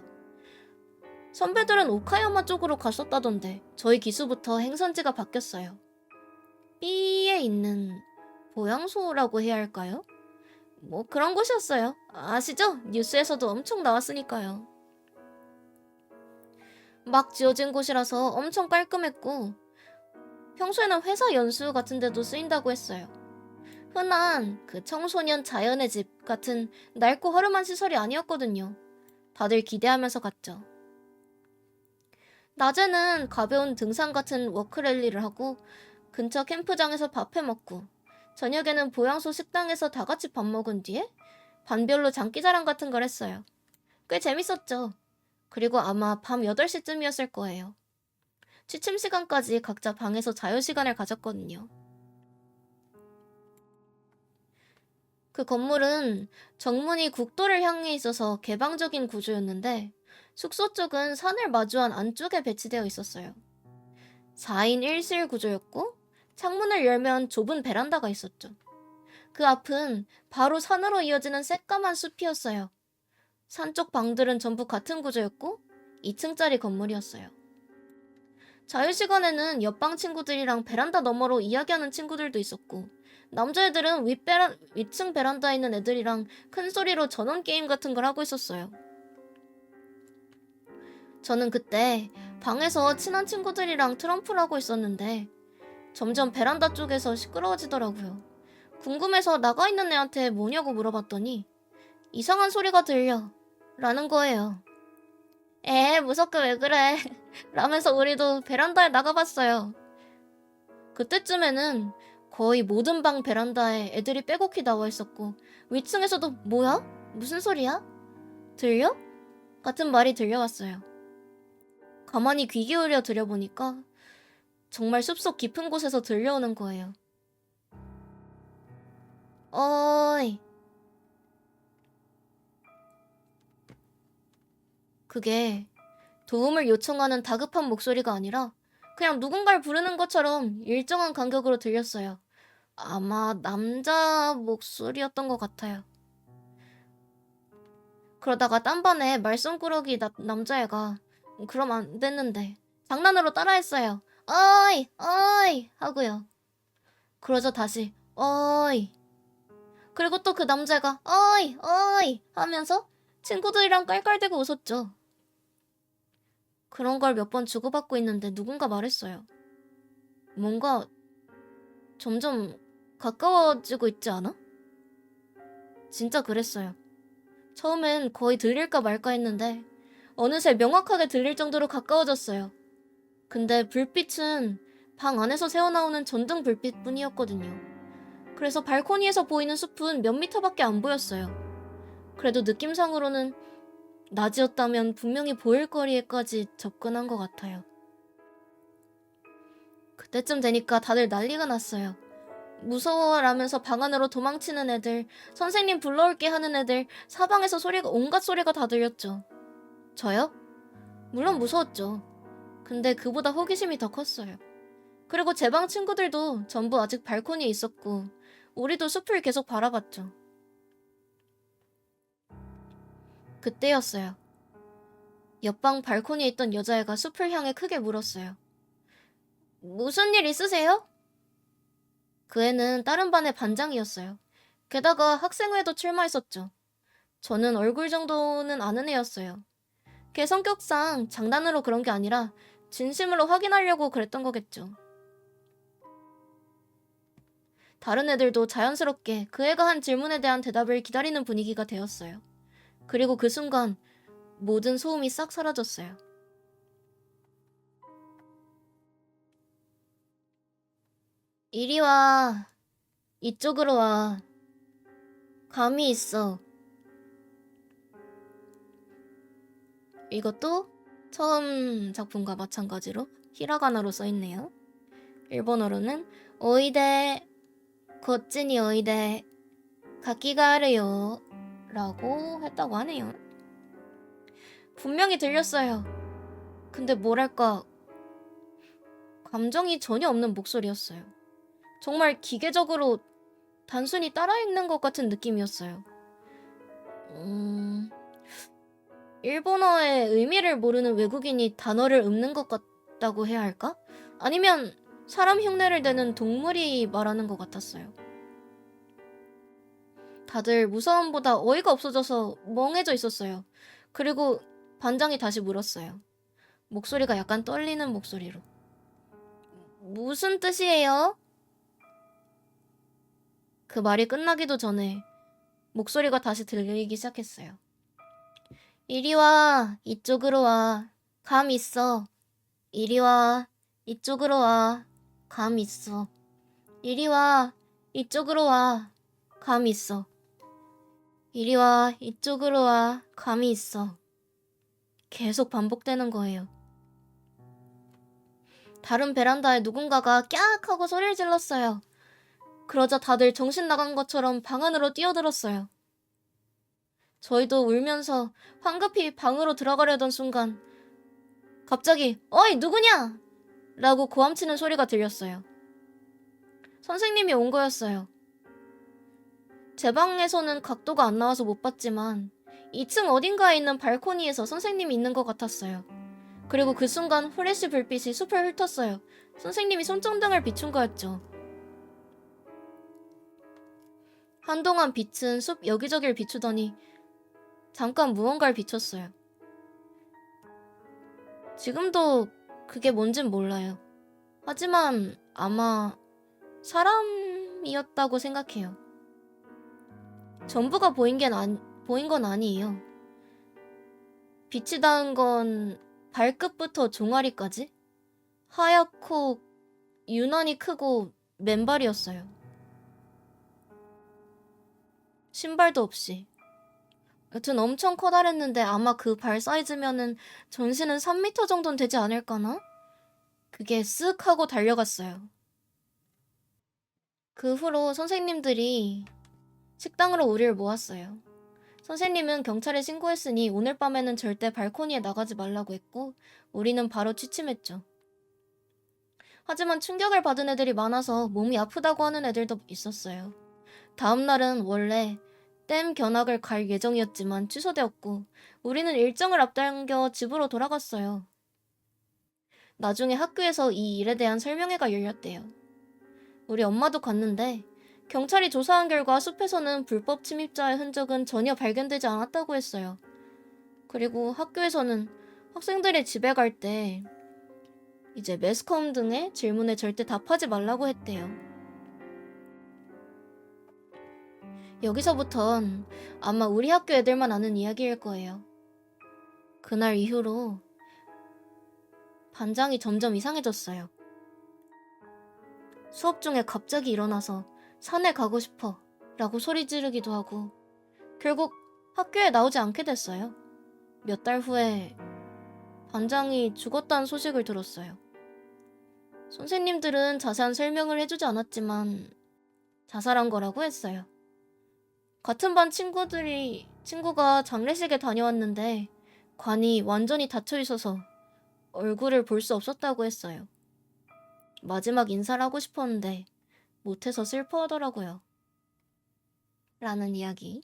선배들은 오카야마 쪽으로 갔었다던데 저희 기수부터 행선지가 바뀌었어요. B에 있는 보양소라고 해야 할까요? 뭐 그런 곳이었어요. 아시죠? 뉴스에서도 엄청 나왔으니까요. 막 지어진 곳이라서 엄청 깔끔했고 평소에는 회사 연수 같은 데도 쓰인다고 했어요. 흔한 그 청소년 자연의 집 같은 낡고 허름한 시설이 아니었거든요. 다들 기대하면서 갔죠. 낮에는 가벼운 등산 같은 워크랠리를 하고 근처 캠프장에서 밥 해먹고 저녁에는 보양소 식당에서 다 같이 밥 먹은 뒤에 반별로 장기자랑 같은 걸 했어요. 꽤 재밌었죠. 그리고 아마 밤 8시쯤이었을 거예요. 취침 시간까지 각자 방에서 자유시간을 가졌거든요. 그 건물은 정문이 국도를 향해 있어서 개방적인 구조였는데 숙소 쪽은 산을 마주한 안쪽에 배치되어 있었어요. 4인 1실 구조였고 창문을 열면 좁은 베란다가 있었죠. 그 앞은 바로 산으로 이어지는 새까만 숲이었어요. 산 쪽 방들은 전부 같은 구조였고 2층짜리 건물이었어요. 자유시간에는 옆방 친구들이랑 베란다 너머로 이야기하는 친구들도 있었고 남자애들은 위층 베란다에 있는 애들이랑 큰 소리로 전원 게임 같은 걸 하고 있었어요. 저는 그때 방에서 친한 친구들이랑 트럼프를 하고 있었는데 점점 베란다 쪽에서 시끄러워지더라고요. 궁금해서 나가 있는 애한테 뭐냐고 물어봤더니 이상한 소리가 들려 라는 거예요. 무섭게 왜 그래 라면서 우리도 베란다에 나가봤어요. 그때쯤에는 거의 모든 방 베란다에 애들이 빼곡히 나와 있었고 위층에서도 뭐야? 무슨 소리야? 들려? 같은 말이 들려왔어요. 가만히 귀 기울여 들여보니까 정말 숲속 깊은 곳에서 들려오는 거예요. 어이. 그게 도움을 요청하는 다급한 목소리가 아니라 그냥 누군가를 부르는 것처럼 일정한 간격으로 들렸어요. 아마 남자 목소리였던 것 같아요. 그러다가 딴 반에 말썽꾸러기 남자애가 그럼 안 됐는데 장난으로 따라했어요. 어이 어이 하고요. 그러자 다시 어이. 그리고 또 그 남자가 어이 어이 하면서 친구들이랑 깔깔대고 웃었죠. 그런 걸 몇 번 주고받고 있는데 누군가 말했어요. 뭔가 점점 가까워지고 있지 않아? 진짜 그랬어요. 처음엔 거의 들릴까 말까 했는데 어느새 명확하게 들릴 정도로 가까워졌어요. 근데 불빛은 방 안에서 새어나오는 전등 불빛뿐이었거든요. 그래서 발코니에서 보이는 숲은 몇 미터밖에 안 보였어요. 그래도 느낌상으로는 낮이었다면 분명히 보일 거리에까지 접근한 것 같아요. 그때쯤 되니까 다들 난리가 났어요. 무서워라면서 방 안으로 도망치는 애들, 선생님 불러올게 하는 애들, 사방에서 온갖 소리가 다 들렸죠. 저요? 물론 무서웠죠. 근데 그보다 호기심이 더 컸어요. 그리고 제 방 친구들도 전부 아직 발코니에 있었고, 우리도 숲을 계속 바라봤죠. 그때였어요. 옆방 발코니에 있던 여자애가 숲을 향해 크게 물었어요. 무슨 일 있으세요? 그 애는 다른 반의 반장이었어요. 게다가 학생회도 출마했었죠. 저는 얼굴 정도는 아는 애였어요. 걔 성격상 장난으로 그런 게 아니라 진심으로 확인하려고 그랬던 거겠죠. 다른 애들도 자연스럽게 그 애가 한 질문에 대한 대답을 기다리는 분위기가 되었어요. 그리고 그 순간 모든 소음이 싹 사라졌어요. 이리 와. 이쪽으로 와. 감이 있어. 이것도 처음 작품과 마찬가지로 히라가나로 써있네요. 일본어로는 오이데, 고찌니 오이데, 가키가 아르요 라고 했다고 하네요. 분명히 들렸어요. 근데 뭐랄까 감정이 전혀 없는 목소리였어요. 정말 기계적으로 단순히 따라 읽는 것 같은 느낌이었어요. 일본어의 의미를 모르는 외국인이 단어를 읊는 것 같다고 해야 할까? 아니면 사람 흉내를 내는 동물이 말하는 것 같았어요. 다들 무서움보다 어이가 없어져서 멍해져 있었어요. 그리고 반장이 다시 물었어요. 목소리가 약간 떨리는 목소리로. 무슨 뜻이에요? 그 말이 끝나기도 전에 목소리가 다시 들리기 시작했어요. 이리 와, 이쪽으로 와. 감 있어. 이리 와, 이쪽으로 와. 감 있어. 이리 와, 이쪽으로 와. 감 있어. 이리 와, 이쪽으로 와. 감이 있어. 계속 반복되는 거예요. 다른 베란다에 누군가가 깍 하고 소리를 질렀어요. 그러자 다들 정신 나간 것처럼 방 안으로 뛰어들었어요. 저희도 울면서 황급히 방으로 들어가려던 순간 갑자기 어이 누구냐? 라고 고함치는 소리가 들렸어요. 선생님이 온 거였어요. 제 방에서는 각도가 안 나와서 못 봤지만 2층 어딘가에 있는 발코니에서 선생님이 있는 것 같았어요. 그리고 그 순간 후레쉬 불빛이 숲을 훑었어요. 선생님이 손전등을 비춘 거였죠. 한동안 빛은 숲 여기저기를 비추더니 잠깐 무언가를 비췄어요. 지금도 그게 뭔진 몰라요. 하지만 아마 사람이었다고 생각해요. 전부가 보인 건 아니에요. 빛이 닿은 건 발끝부터 종아리까지 하얗고 유난히 크고 맨발이었어요. 신발도 없이. 여튼 엄청 커다랬는데 아마 그 발 사이즈면은 전신은 3m 정도는 되지 않을까나? 그게 쓱 하고 달려갔어요. 그 후로 선생님들이 식당으로 우리를 모았어요. 선생님은 경찰에 신고했으니 오늘 밤에는 절대 발코니에 나가지 말라고 했고 우리는 바로 취침했죠. 하지만 충격을 받은 애들이 많아서 몸이 아프다고 하는 애들도 있었어요. 다음 날은 원래 댐 견학을 갈 예정이었지만 취소되었고 우리는 일정을 앞당겨 집으로 돌아갔어요. 나중에 학교에서 이 일에 대한 설명회가 열렸대요. 우리 엄마도 갔는데 경찰이 조사한 결과 숲에서는 불법 침입자의 흔적은 전혀 발견되지 않았다고 했어요. 그리고 학교에서는 학생들이 집에 갈 때 이제 매스컴 등의 질문에 절대 답하지 말라고 했대요. 여기서부턴 아마 우리 학교 애들만 아는 이야기일 거예요. 그날 이후로 반장이 점점 이상해졌어요. 수업 중에 갑자기 일어나서 산에 가고 싶어 라고 소리 지르기도 하고 결국 학교에 나오지 않게 됐어요. 몇 달 후에 반장이 죽었다는 소식을 들었어요. 선생님들은 자세한 설명을 해주지 않았지만 자살한 거라고 했어요. 같은 반 친구가 장례식에 다녀왔는데 관이 완전히 닫혀 있어서 얼굴을 볼 수 없었다고 했어요. 마지막 인사를 하고 싶었는데 못해서 슬퍼하더라고요. 라는 이야기.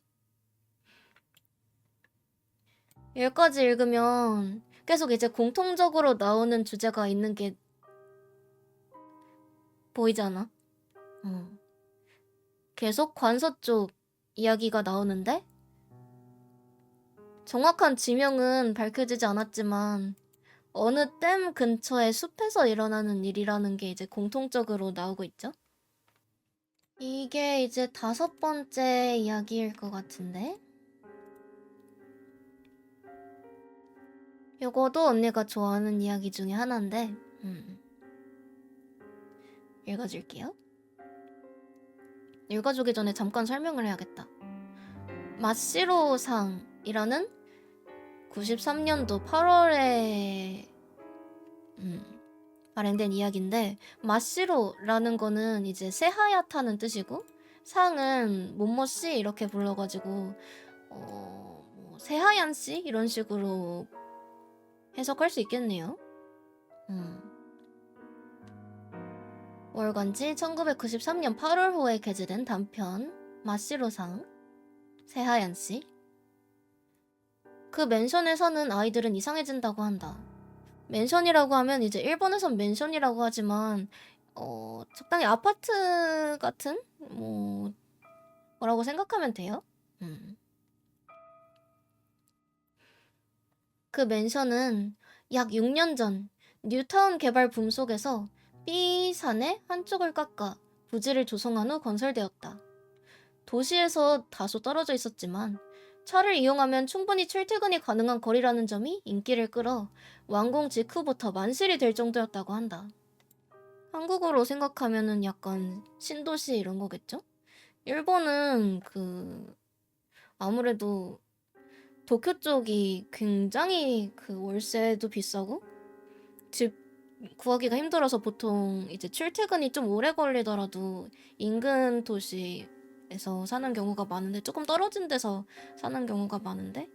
여기까지 읽으면 계속 이제 공통적으로 나오는 주제가 있는 게 보이잖아. 계속 관서 쪽 이야기가 나오는데 정확한 지명은 밝혀지지 않았지만 어느 댐 근처의 숲에서 일어나는 일이라는 게 이제 공통적으로 나오고 있죠. 이게 이제 5번째 이야기일 것 같은데 요거도 언니가 좋아하는 이야기 중에 하나인데 읽어줄게요. 읽어주기 전에 잠깐 설명을 해야겠다. 마시로상이라는 93년도 8월에 발행된 이야기인데 마시로라는 거는 이제 새하얗다는 뜻이고 상은 모모씨 이렇게 불러가지고 뭐 새하얀씨 이런 식으로 해석할 수 있겠네요. 월간지 1993년 8월호에 게재된 단편 마시로상 새하얀씨. 그 맨션에 사는 아이들은 이상해진다고 한다. 맨션이라고 하면 이제 일본에선 맨션이라고 하지만 적당히 아파트 같은 뭐라고 생각하면 돼요. 그 맨션은 약 6년 전 뉴타운 개발 붐 속에서 B산의 한쪽을 깎아 부지를 조성한 후 건설되었다. 도시에서 다소 떨어져 있었지만 차를 이용하면 충분히 출퇴근이 가능한 거리라는 점이 인기를 끌어 완공 직후부터 만실이 될 정도였다고 한다. 한국어로 생각하면은 약간 신도시 이런 거겠죠? 일본은 아무래도 도쿄 쪽이 굉장히 월세도 비싸고 집 구하기가 힘들어서 보통 이제 출퇴근이 좀 오래 걸리더라도 인근 도시에서 사는 경우가 많은데 조금 떨어진 데서 사는 경우가 많은데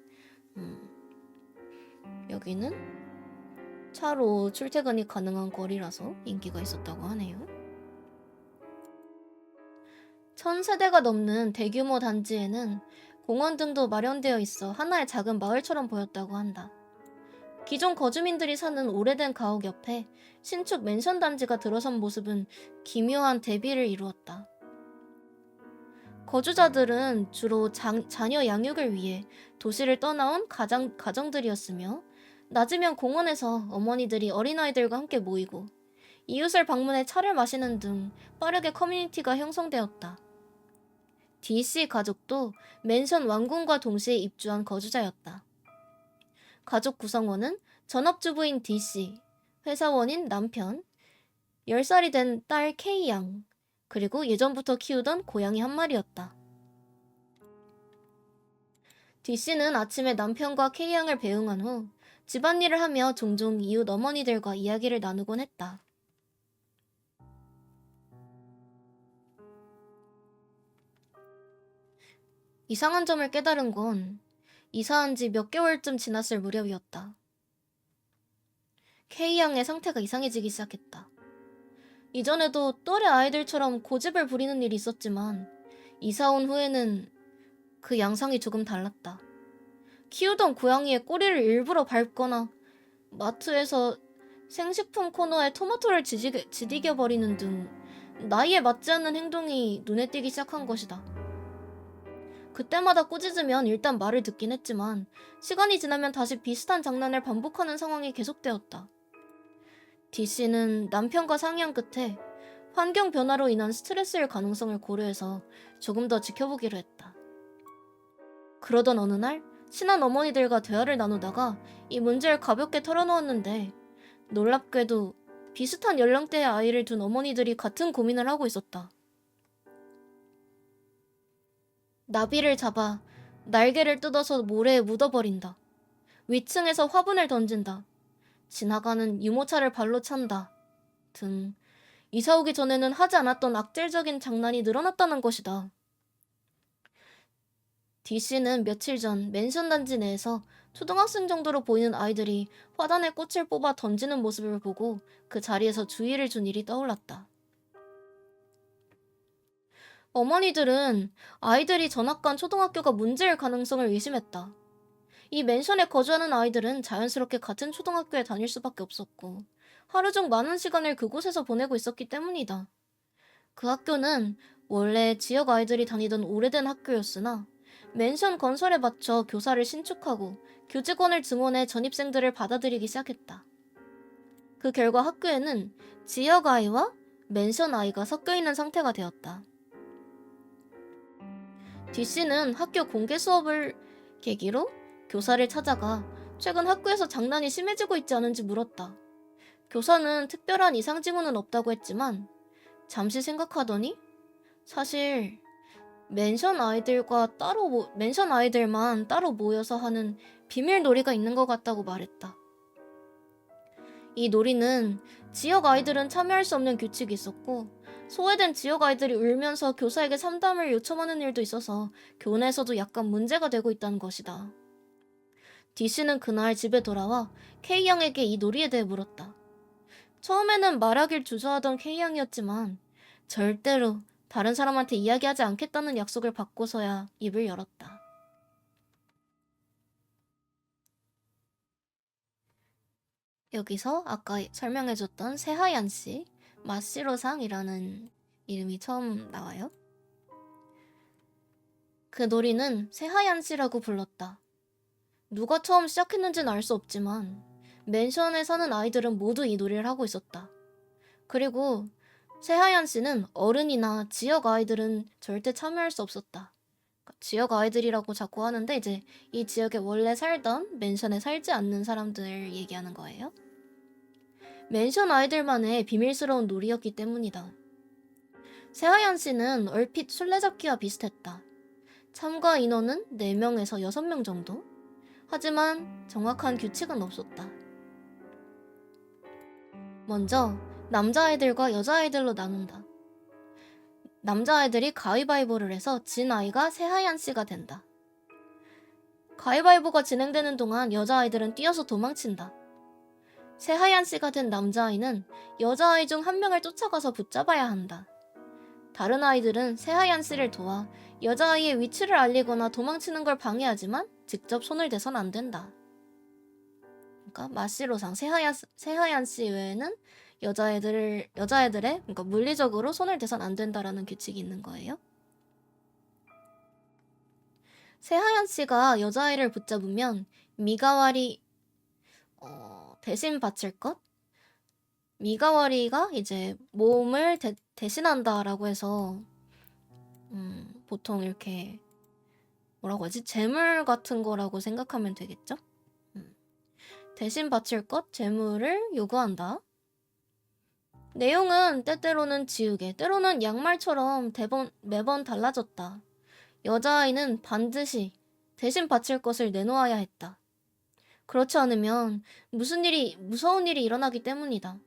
여기는 차로 출퇴근이 가능한 거리라서 인기가 있었다고 하네요. 1000세대가 넘는 대규모 단지에는 공원 등도 마련되어 있어 하나의 작은 마을처럼 보였다고 한다. 기존 거주민들이 사는 오래된 가옥 옆에 신축 맨션 단지가 들어선 모습은 기묘한 대비를 이루었다. 거주자들은 주로 자녀 양육을 위해 도시를 떠나온 가정들이었으며 낮이면 공원에서 어머니들이 어린아이들과 함께 모이고 이웃을 방문해 차를 마시는 등 빠르게 커뮤니티가 형성되었다. DC 가족도 맨션 완공과 동시에 입주한 거주자였다. 가족 구성원은 전업주부인 DC, 회사원인 남편, 10살이 된 딸 K양, 그리고 예전부터 키우던 고양이 한 마리였다. DC는 아침에 남편과 K양을 배웅한 후 집안일을 하며 종종 이웃 어머니들과 이야기를 나누곤 했다. 이상한 점을 깨달은 건 이사한 지 몇 개월쯤 지났을 무렵이었다. K양의 상태가 이상해지기 시작했다. 이전에도 또래 아이들처럼 고집을 부리는 일이 있었지만 이사 온 후에는 그 양상이 조금 달랐다. 키우던 고양이의 꼬리를 일부러 밟거나 마트에서 생식품 코너에 토마토를 지디겨버리는 등 나이에 맞지 않는 행동이 눈에 띄기 시작한 것이다. 그때마다 꾸짖으면 일단 말을 듣긴 했지만 시간이 지나면 다시 비슷한 장난을 반복하는 상황이 계속되었다. DC는 남편과 상의한 끝에 환경 변화로 인한 스트레스일 가능성을 고려해서 조금 더 지켜보기로 했다. 그러던 어느 날 친한 어머니들과 대화를 나누다가 이 문제를 가볍게 털어놓았는데 놀랍게도 비슷한 연령대의 아이를 둔 어머니들이 같은 고민을 하고 있었다. 나비를 잡아 날개를 뜯어서 모래에 묻어버린다. 위층에서 화분을 던진다. 지나가는 유모차를 발로 찬다. 등 이사 오기 전에는 하지 않았던 악질적인 장난이 늘어났다는 것이다. D씨는 며칠 전 맨션 단지 내에서 초등학생 정도로 보이는 아이들이 화단에 꽃을 뽑아 던지는 모습을 보고 그 자리에서 주의를 준 일이 떠올랐다. 어머니들은 아이들이 전학 간 초등학교가 문제일 가능성을 의심했다. 이 맨션에 거주하는 아이들은 자연스럽게 같은 초등학교에 다닐 수밖에 없었고 하루 중 많은 시간을 그곳에서 보내고 있었기 때문이다. 그 학교는 원래 지역 아이들이 다니던 오래된 학교였으나 맨션 건설에 맞춰 교사를 신축하고 교직원을 증원해 전입생들을 받아들이기 시작했다. 그 결과 학교에는 지역 아이와 맨션 아이가 섞여 있는 상태가 되었다. D씨는 학교 공개 수업을 계기로 교사를 찾아가 최근 학교에서 장난이 심해지고 있지 않은지 물었다. 교사는 특별한 이상 징후는 없다고 했지만 잠시 생각하더니 사실 맨션 아이들만 따로 모여서 하는 비밀 놀이가 있는 것 같다고 말했다. 이 놀이는 지역 아이들은 참여할 수 없는 규칙이 있었고 소외된 지역 아이들이 울면서 교사에게 상담을 요청하는 일도 있어서 교내에서도 약간 문제가 되고 있다는 것이다. D씨는 그날 집에 돌아와 K양에게 이 놀이에 대해 물었다. 처음에는 말하길 주저하던 K양이었지만 절대로 다른 사람한테 이야기하지 않겠다는 약속을 받고서야 입을 열었다. 여기서 아까 설명해줬던 세하얀 씨, 마시로상이라는 이름이 처음 나와요. 그 놀이는 세하얀 씨라고 불렀다. 누가 처음 시작했는지는 알 수 없지만 맨션에 사는 아이들은 모두 이 놀이를 하고 있었다. 그리고 세하얀 씨는 어른이나 지역 아이들은 절대 참여할 수 없었다. 지역 아이들이라고 자꾸 하는데 이제 이 지역에 원래 살던 맨션에 살지 않는 사람들 얘기하는 거예요. 맨션 아이들만의 비밀스러운 놀이였기 때문이다. 세하얀 씨는 얼핏 술래잡기와 비슷했다. 참가 인원은 4명에서 6명 정도? 하지만 정확한 규칙은 없었다. 먼저 남자아이들과 여자아이들로 나눈다. 남자아이들이 가위바위보를 해서 진 아이가 세하얀 씨가 된다. 가위바위보가 진행되는 동안 여자아이들은 뛰어서 도망친다. 세하얀 씨가 된 남자아이는 여자아이 중 한 명을 쫓아가서 붙잡아야 한다. 다른 아이들은 세하얀 씨를 도와 여자아이의 위치를 알리거나 도망치는 걸 방해하지만 직접 손을 대선 안 된다. 그러니까 마시로상 세하얀 씨 외에는 여자애들의 그러니까 물리적으로 손을 대선 안 된다라는 규칙이 있는 거예요. 세하얀 씨가 여자아이를 붙잡으면 미가와리 대신 바칠 것? 미가와리가 이제 몸을 대신한다라고 해서 보통 이렇게 뭐라고 하지? 재물 같은 거라고 생각하면 되겠죠? 대신 바칠 것, 재물을 요구한다. 내용은 때때로는 지우개, 때로는 양말처럼 매번 달라졌다. 여자아이는 반드시 대신 바칠 것을 내놓아야 했다. 그렇지 않으면 무서운 일이 일어나기 때문이다.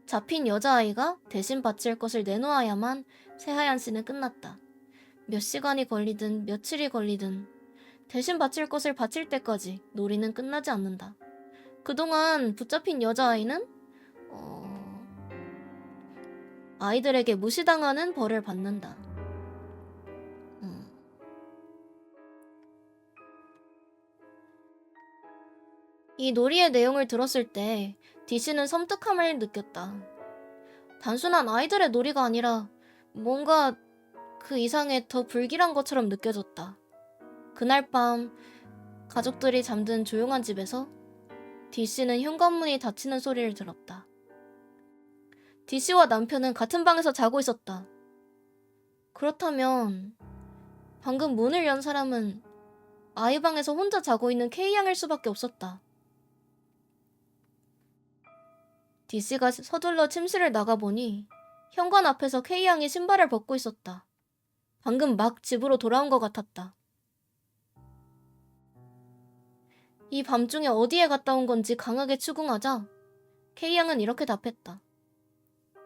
잡힌 여자아이가 대신 바칠 것을 내놓아야만 세하얀 씨는 끝났다. 몇 시간이 걸리든 며칠이 걸리든 대신 바칠 것을 바칠 때까지 놀이는 끝나지 않는다. 그동안 붙잡힌 여자아이는 아이들에게 무시당하는 벌을 받는다. 이 놀이의 내용을 들었을 때 D씨는 섬뜩함을 느꼈다. 단순한 아이들의 놀이가 아니라 뭔가 그 이상의 더 불길한 것처럼 느껴졌다. 그날 밤 가족들이 잠든 조용한 집에서 D씨는 현관문이 닫히는 소리를 들었다. D씨와 남편은 같은 방에서 자고 있었다. 그렇다면 방금 문을 연 사람은 아이 방에서 혼자 자고 있는 K양일 수밖에 없었다. D씨가 서둘러 침실을 나가보니 현관 앞에서 K양이 신발을 벗고 있었다. 방금 막 집으로 돌아온 것 같았다. 이 밤중에 어디에 갔다 온 건지 강하게 추궁하자 K양은 이렇게 답했다.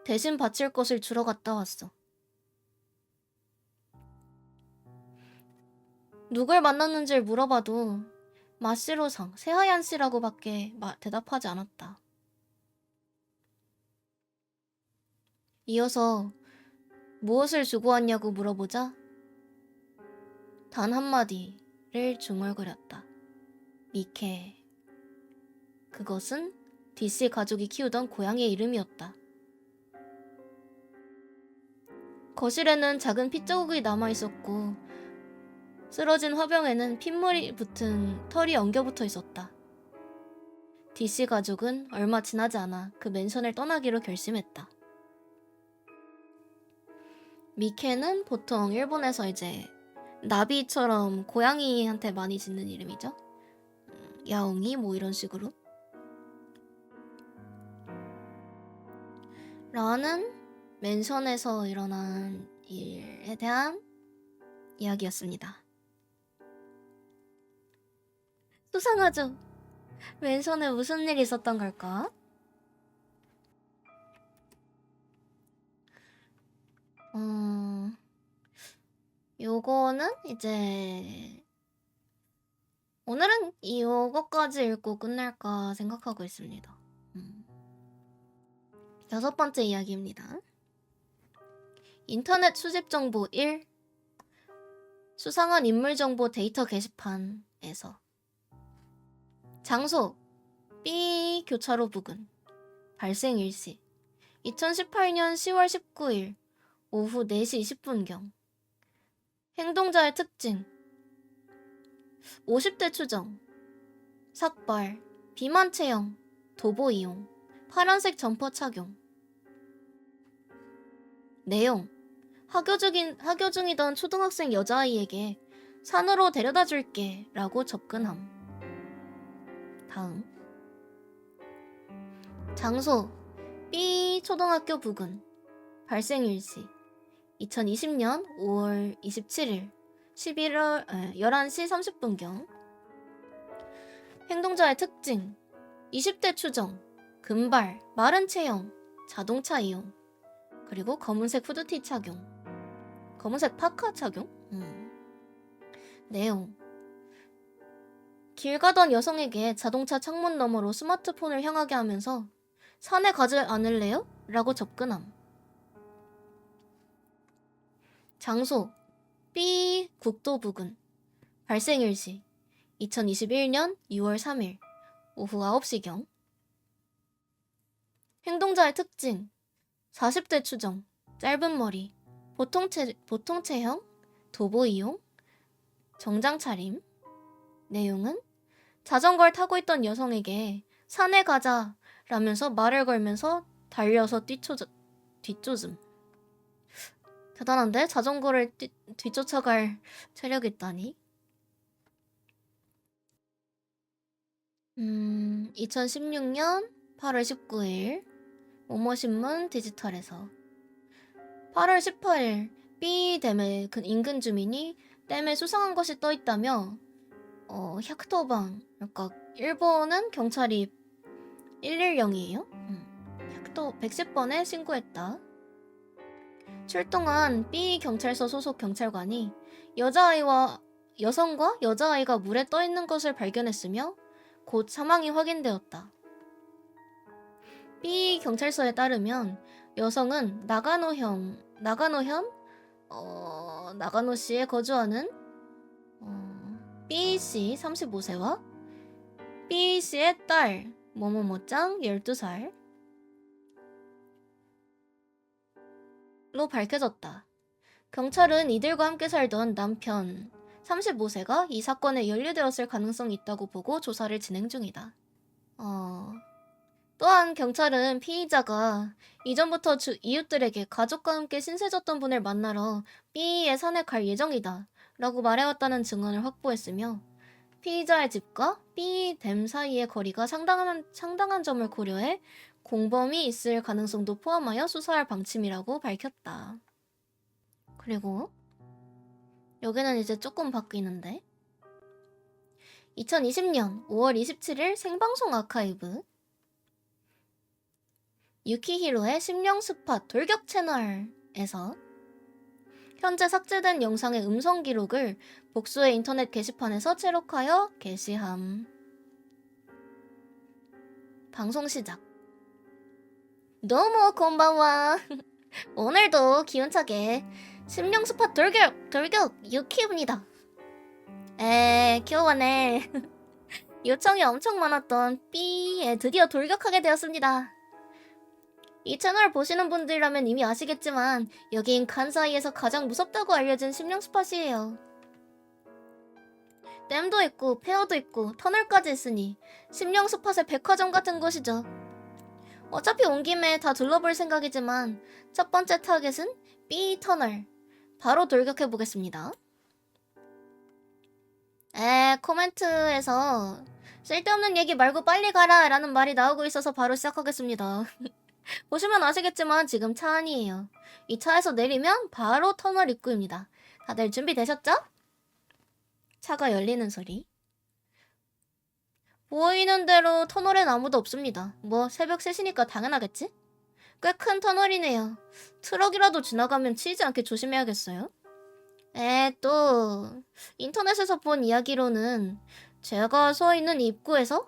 대신 바칠 것을 주러 갔다 왔어. 누굴 만났는지를 물어봐도 마시로상, 새하얀 씨라고밖에 대답하지 않았다. 이어서 무엇을 주고 왔냐고 물어보자 단 한마디를 중얼거렸다. 미케. 그것은 D씨 가족이 키우던 고양이의 이름이었다. 거실에는 작은 핏자국이 남아있었고 쓰러진 화병에는 핏물이 붙은 털이 엉겨붙어 있었다. D씨 가족은 얼마 지나지 않아 그 맨션을 떠나기로 결심했다. 미케는 보통 일본에서 이제 나비처럼 고양이한테 많이 짓는 이름이죠. 야옹이 뭐 이런 식으로. 라는 맨션에서 일어난 일에 대한 이야기였습니다. 수상하죠? 맨션에 무슨 일이 있었던 걸까? 요거는 이제 오늘은 이거까지 읽고 끝낼까 생각하고 있습니다. 6번째 이야기입니다. 인터넷 수집 정보 1. 수상한 인물 정보 데이터 게시판에서 장소 B 교차로 부근 발생 일시 2018년 10월 19일 오후 4시 20분경 행동자의 특징 50대 추정 삭발 비만 체형 도보 이용 파란색 점퍼 착용 내용 하교 중이던 초등학생 여자아이에게 산으로 데려다 줄게 라고 접근함. 다음 장소 B 초등학교 부근 발생 일시 2020년 5월 27일 11월 11시 30분경 행동자의 특징 20대 추정 금발 마른 체형 자동차 이용 그리고 검은색 후드티 착용 검은색 파카 착용 내용 길 가던 여성에게 자동차 창문 너머로 스마트폰을 향하게 하면서 산에 가지 않을래요? 라고 접근함. 장소 B 국도 부근 발생 일시 2021년 6월 3일 오후 9시경 행동자의 특징 40대 추정 짧은 머리 보통 체형 도보 이용 정장 차림 내용은 자전거를 타고 있던 여성에게 산에 가자 라면서 말을 걸면서 달려서 뒤쫓음. 대단한데? 자전거를 뒤쫓아갈 체력이 있다니. 2016년 8월 19일 모모신문 디지털에서 8월 18일 B 댐의 인근 주민이 댐에 수상한 것이 떠있다며 혁토방 그러니까 일본은 경찰이 110이에요. 혁토 110번에 신고했다. 출동한 B 경찰서 소속 경찰관이 여성과 여자아이가 물에 떠있는 것을 발견했으며 곧 사망이 확인되었다. B 경찰서에 따르면 여성은 나가노시에 거주하는 B씨 35세와 B씨의 딸 모모모짱 12살로 밝혀졌다. 경찰은 이들과 함께 살던 남편 35세가 이 사건에 연루되었을 가능성이 있다고 보고 조사를 진행 중이다. 또한 경찰은 피의자가 이전부터 이웃들에게 가족과 함께 신세졌던 분을 만나러 B의 산에 갈 예정이다 라고 말해왔다는 증언을 확보했으며 피의자의 집과 B댐 사이의 거리가 상당한 점을 고려해 공범이 있을 가능성도 포함하여 수사할 방침이라고 밝혔다. 그리고 여기는 이제 조금 바뀌는데 2020년 5월 27일 생방송 아카이브 유키히로의 심령스팟 돌격 채널에서 현재 삭제된 영상의 음성 기록을 복수의 인터넷 게시판에서 채록하여 게시함. 방송 시작. 너무 곤방와. 오늘도 기운차게 심령스팟 돌격 유키입니다. 겨우만에 요청이 엄청 많았던 B에 드디어 돌격하게 되었습니다. 이 채널 보시는 분들이라면 이미 아시겠지만 여긴 간사이에서 가장 무섭다고 알려진 심령 스팟이에요. 댐도 있고 페어도 있고 터널까지 있으니 심령 스팟의 백화점 같은 곳이죠. 어차피 온 김에 다 둘러볼 생각이지만 첫 번째 타겟은 B 터널. 바로 돌격해보겠습니다. 코멘트에서 쓸데없는 얘기 말고 빨리 가라 라는 말이 나오고 있어서 바로 시작하겠습니다. 보시면 아시겠지만 지금 차 안이에요. 이 차에서 내리면 바로 터널 입구입니다. 다들 준비되셨죠? 차가 열리는 소리. 보이는 대로 터널엔 아무도 없습니다. 뭐 새벽 3시니까 당연하겠지? 꽤 큰 터널이네요. 트럭이라도 지나가면 치이지 않게 조심해야겠어요. 또 인터넷에서 본 이야기로는 제가 서 있는 입구에서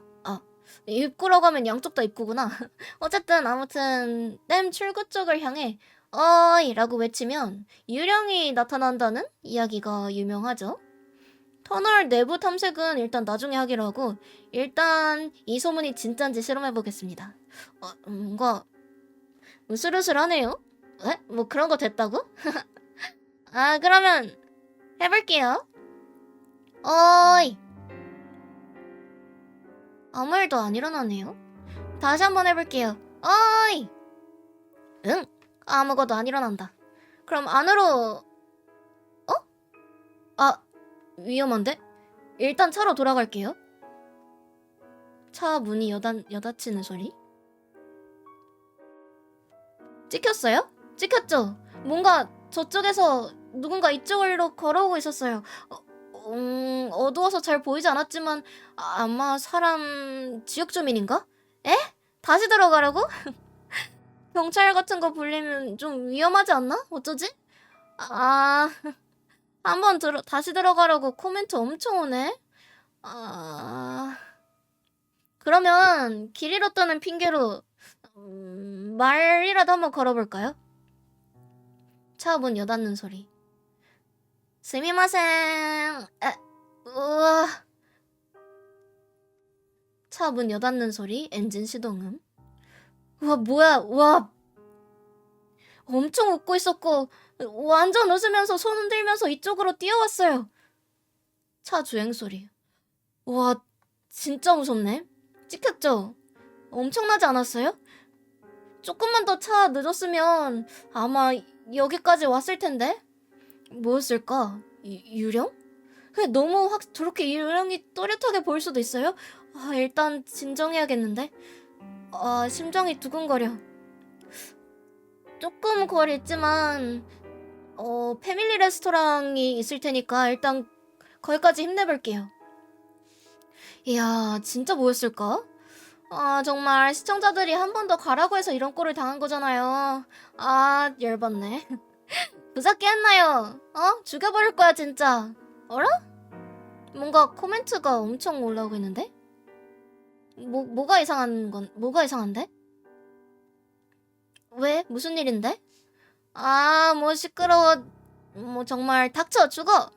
입구라고 하면 양쪽 다 입구구나. 어쨌든 아무튼 댐 출구 쪽을 향해 어이 라고 외치면 유령이 나타난다는 이야기가 유명하죠. 터널 내부 탐색은 일단 나중에 하기로 하고 일단 이 소문이 진짠지 실험해보겠습니다. 뭔가 으슬으슬하네요. 뭐 그런 거 됐다고? 그러면 해볼게요. 어이. 아무 일도 안 일어나네요. 다시 한번 해볼게요. 어이! 응, 아무것도 안 일어난다. 그럼 안으로... 위험한데? 일단 차로 돌아갈게요. 차 문이 여닫히는 소리? 찍혔어요? 찍혔죠? 뭔가 저쪽에서 누군가 이쪽으로 걸어오고 있었어요. 어두워서 잘 보이지 않았지만 아마 사람 지역 주민인가? 다시 들어가라고? 경찰 같은 거 불리면 좀 위험하지 않나? 어쩌지? 한번 다시 들어가라고 코멘트 엄청 오네? 그러면 길 잃었다는 핑계로 말이라도 한번 걸어볼까요? 차 문 여닫는 소리. 스미마셍. 우와. 차 문 여닫는 소리. 엔진 시동음. 우와 뭐야. 우와. 엄청 웃고 있었고 완전 웃으면서 손 흔들면서 이쪽으로 뛰어왔어요. 차 주행 소리. 우와 진짜 무섭네. 찍혔죠? 엄청나지 않았어요? 조금만 더 차 늦었으면 아마 여기까지 왔을 텐데. 뭐였을까? 유령? 너무 저렇게 유령이 또렷하게 보일 수도 있어요? 일단 진정해야겠는데. 심장이 두근거려. 조금 거리 있지만 패밀리 레스토랑이 있을 테니까 일단 거기까지 힘내볼게요. 이야 진짜 뭐였을까? 정말 시청자들이 한 번 더 가라고 해서 이런 꼴을 당한 거잖아요. 열받네. 무섭게 했나요? 죽여버릴 거야 진짜. 어라? 뭔가 코멘트가 엄청 올라오고 있는데? 뭐가 이상한데? 왜? 무슨 일인데? 뭐 시끄러워. 뭐 정말 닥쳐 죽어.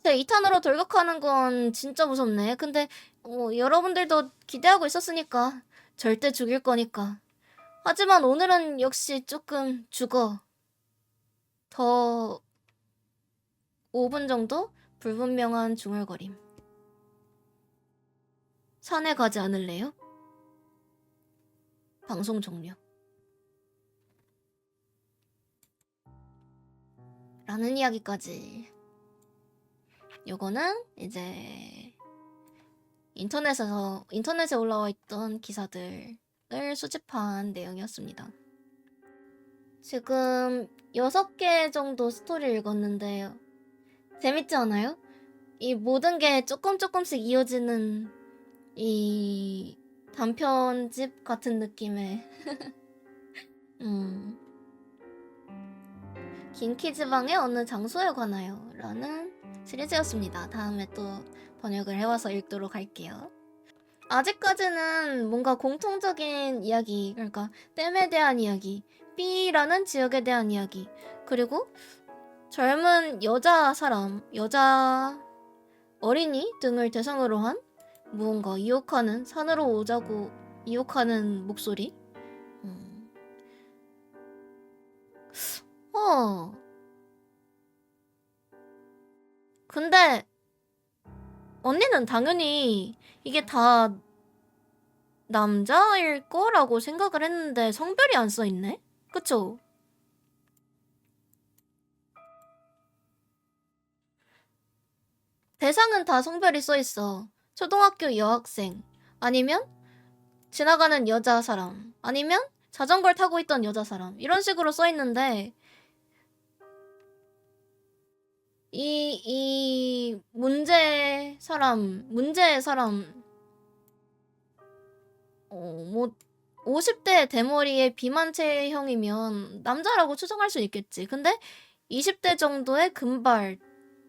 제 2탄으로 돌격하는 건 진짜 무섭네. 근데 여러분들도 기대하고 있었으니까 절대 죽일 거니까. 하지만 오늘은 역시 조금 죽어. 더 5분 정도 불분명한 중얼거림. 산에 가지 않을래요? 방송 종료. 라는 이야기까지. 요거는 이제 인터넷에 올라와 있던 기사들을 수집한 내용이었습니다. 지금 6개 정도 스토리를 읽었는데 재밌지 않아요? 이 모든 게 조금씩 이어지는 이 단편집 같은 느낌의 긴키즈방의 어느 장소에 관하여 라는 시리즈였습니다. 다음에 또 번역을 해와서 읽도록 할게요. 아직까지는 뭔가 공통적인 이야기, 그러니까 댐에 대한 이야기, B라는 지역에 대한 이야기, 그리고 젊은 여자 어린이 등을 대상으로 한 무언가 산으로 오자고 이혹하는 목소리. 근데 언니는 당연히 이게 다 남자일 거라고 생각을 했는데 성별이 안 써있네? 그쵸? 대상은 다 성별이 써있어. 초등학교 여학생, 아니면 지나가는 여자 사람, 아니면 자전거를 타고 있던 여자 사람, 이런 식으로 써있는데 이 문제의 사람 뭐 50대 대머리의 비만 체형이면 남자라고 추정할 수 있겠지. 근데 20대 정도의 금발,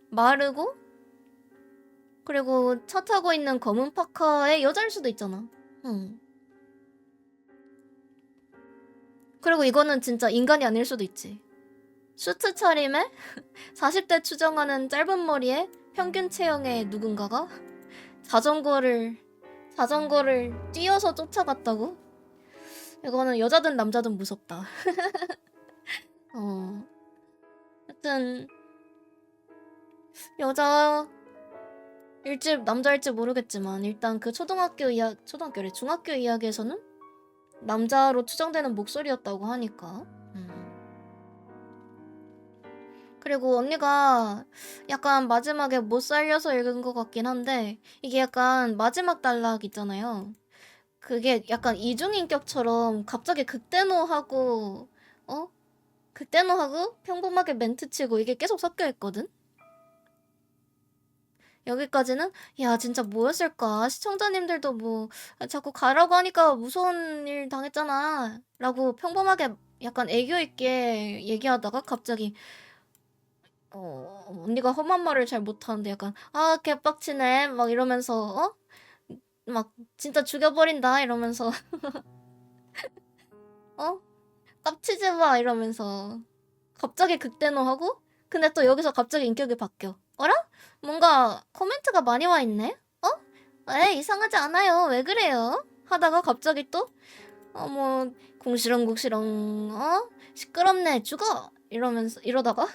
마르고 그리고 차 타고 있는 검은 파카의 여자일 수도 있잖아. 그리고 이거는 진짜 인간이 아닐 수도 있지. 슈트 차림에 40대 추정하는 짧은 머리에 평균 체형의 누군가가 자전거를 뛰어서 쫓아갔다고? 이거는 여자든 남자든 무섭다. 하여튼 여자일지 남자일지 모르겠지만 일단 그 중학교 이야기에서는 남자로 추정되는 목소리였다고 하니까. 그리고 언니가 약간 마지막에 못 살려서 읽은 것 같긴 한데 이게 약간 마지막 단락 있잖아요. 그게 약간 이중인격처럼 갑자기 극대노하고 평범하게 멘트 치고 이게 계속 섞여 있거든? 여기까지는 야 진짜 뭐였을까? 시청자님들도 뭐 자꾸 가라고 하니까 무서운 일 당했잖아 라고 평범하게 약간 애교 있게 얘기하다가 갑자기 언니가 험한 말을 잘 못하는데 약간 개빡치네 막 이러면서 막 진짜 죽여버린다 이러면서 깝치지 마 이러면서 갑자기 극대노하고 근데 또 여기서 갑자기 인격이 바뀌어. 어라? 뭔가 코멘트가 많이 와 있네? 에이 이상하지 않아요 왜 그래요? 하다가 갑자기 또 뭐 궁시렁궁시렁 시끄럽네 죽어 이러다가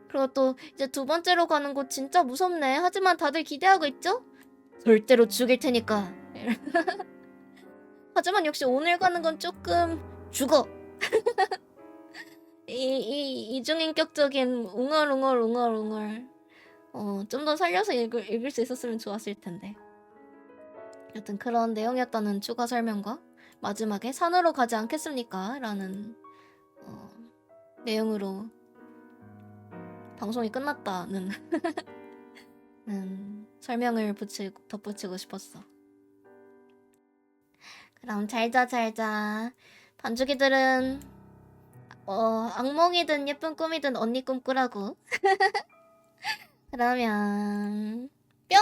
그리고 또 이제 두 번째로 가는 곳 진짜 무섭네. 하지만 다들 기대하고 있죠? 절대로 죽일 테니까. 하지만 역시 오늘 가는 건 조금 죽어. 이 이중인격적인 웅얼웅얼. 좀 더 살려서 읽을 수 있었으면 좋았을 텐데. 여튼 그런 내용이었다는 추가 설명과 마지막에 산으로 가지 않겠습니까? 라는 내용으로 방송이 끝났다는 설명을 덧붙이고 싶었어. 그럼 잘자. 반죽이들은 악몽이든 예쁜 꿈이든 언니 꿈꾸라고. 그러면 뿅!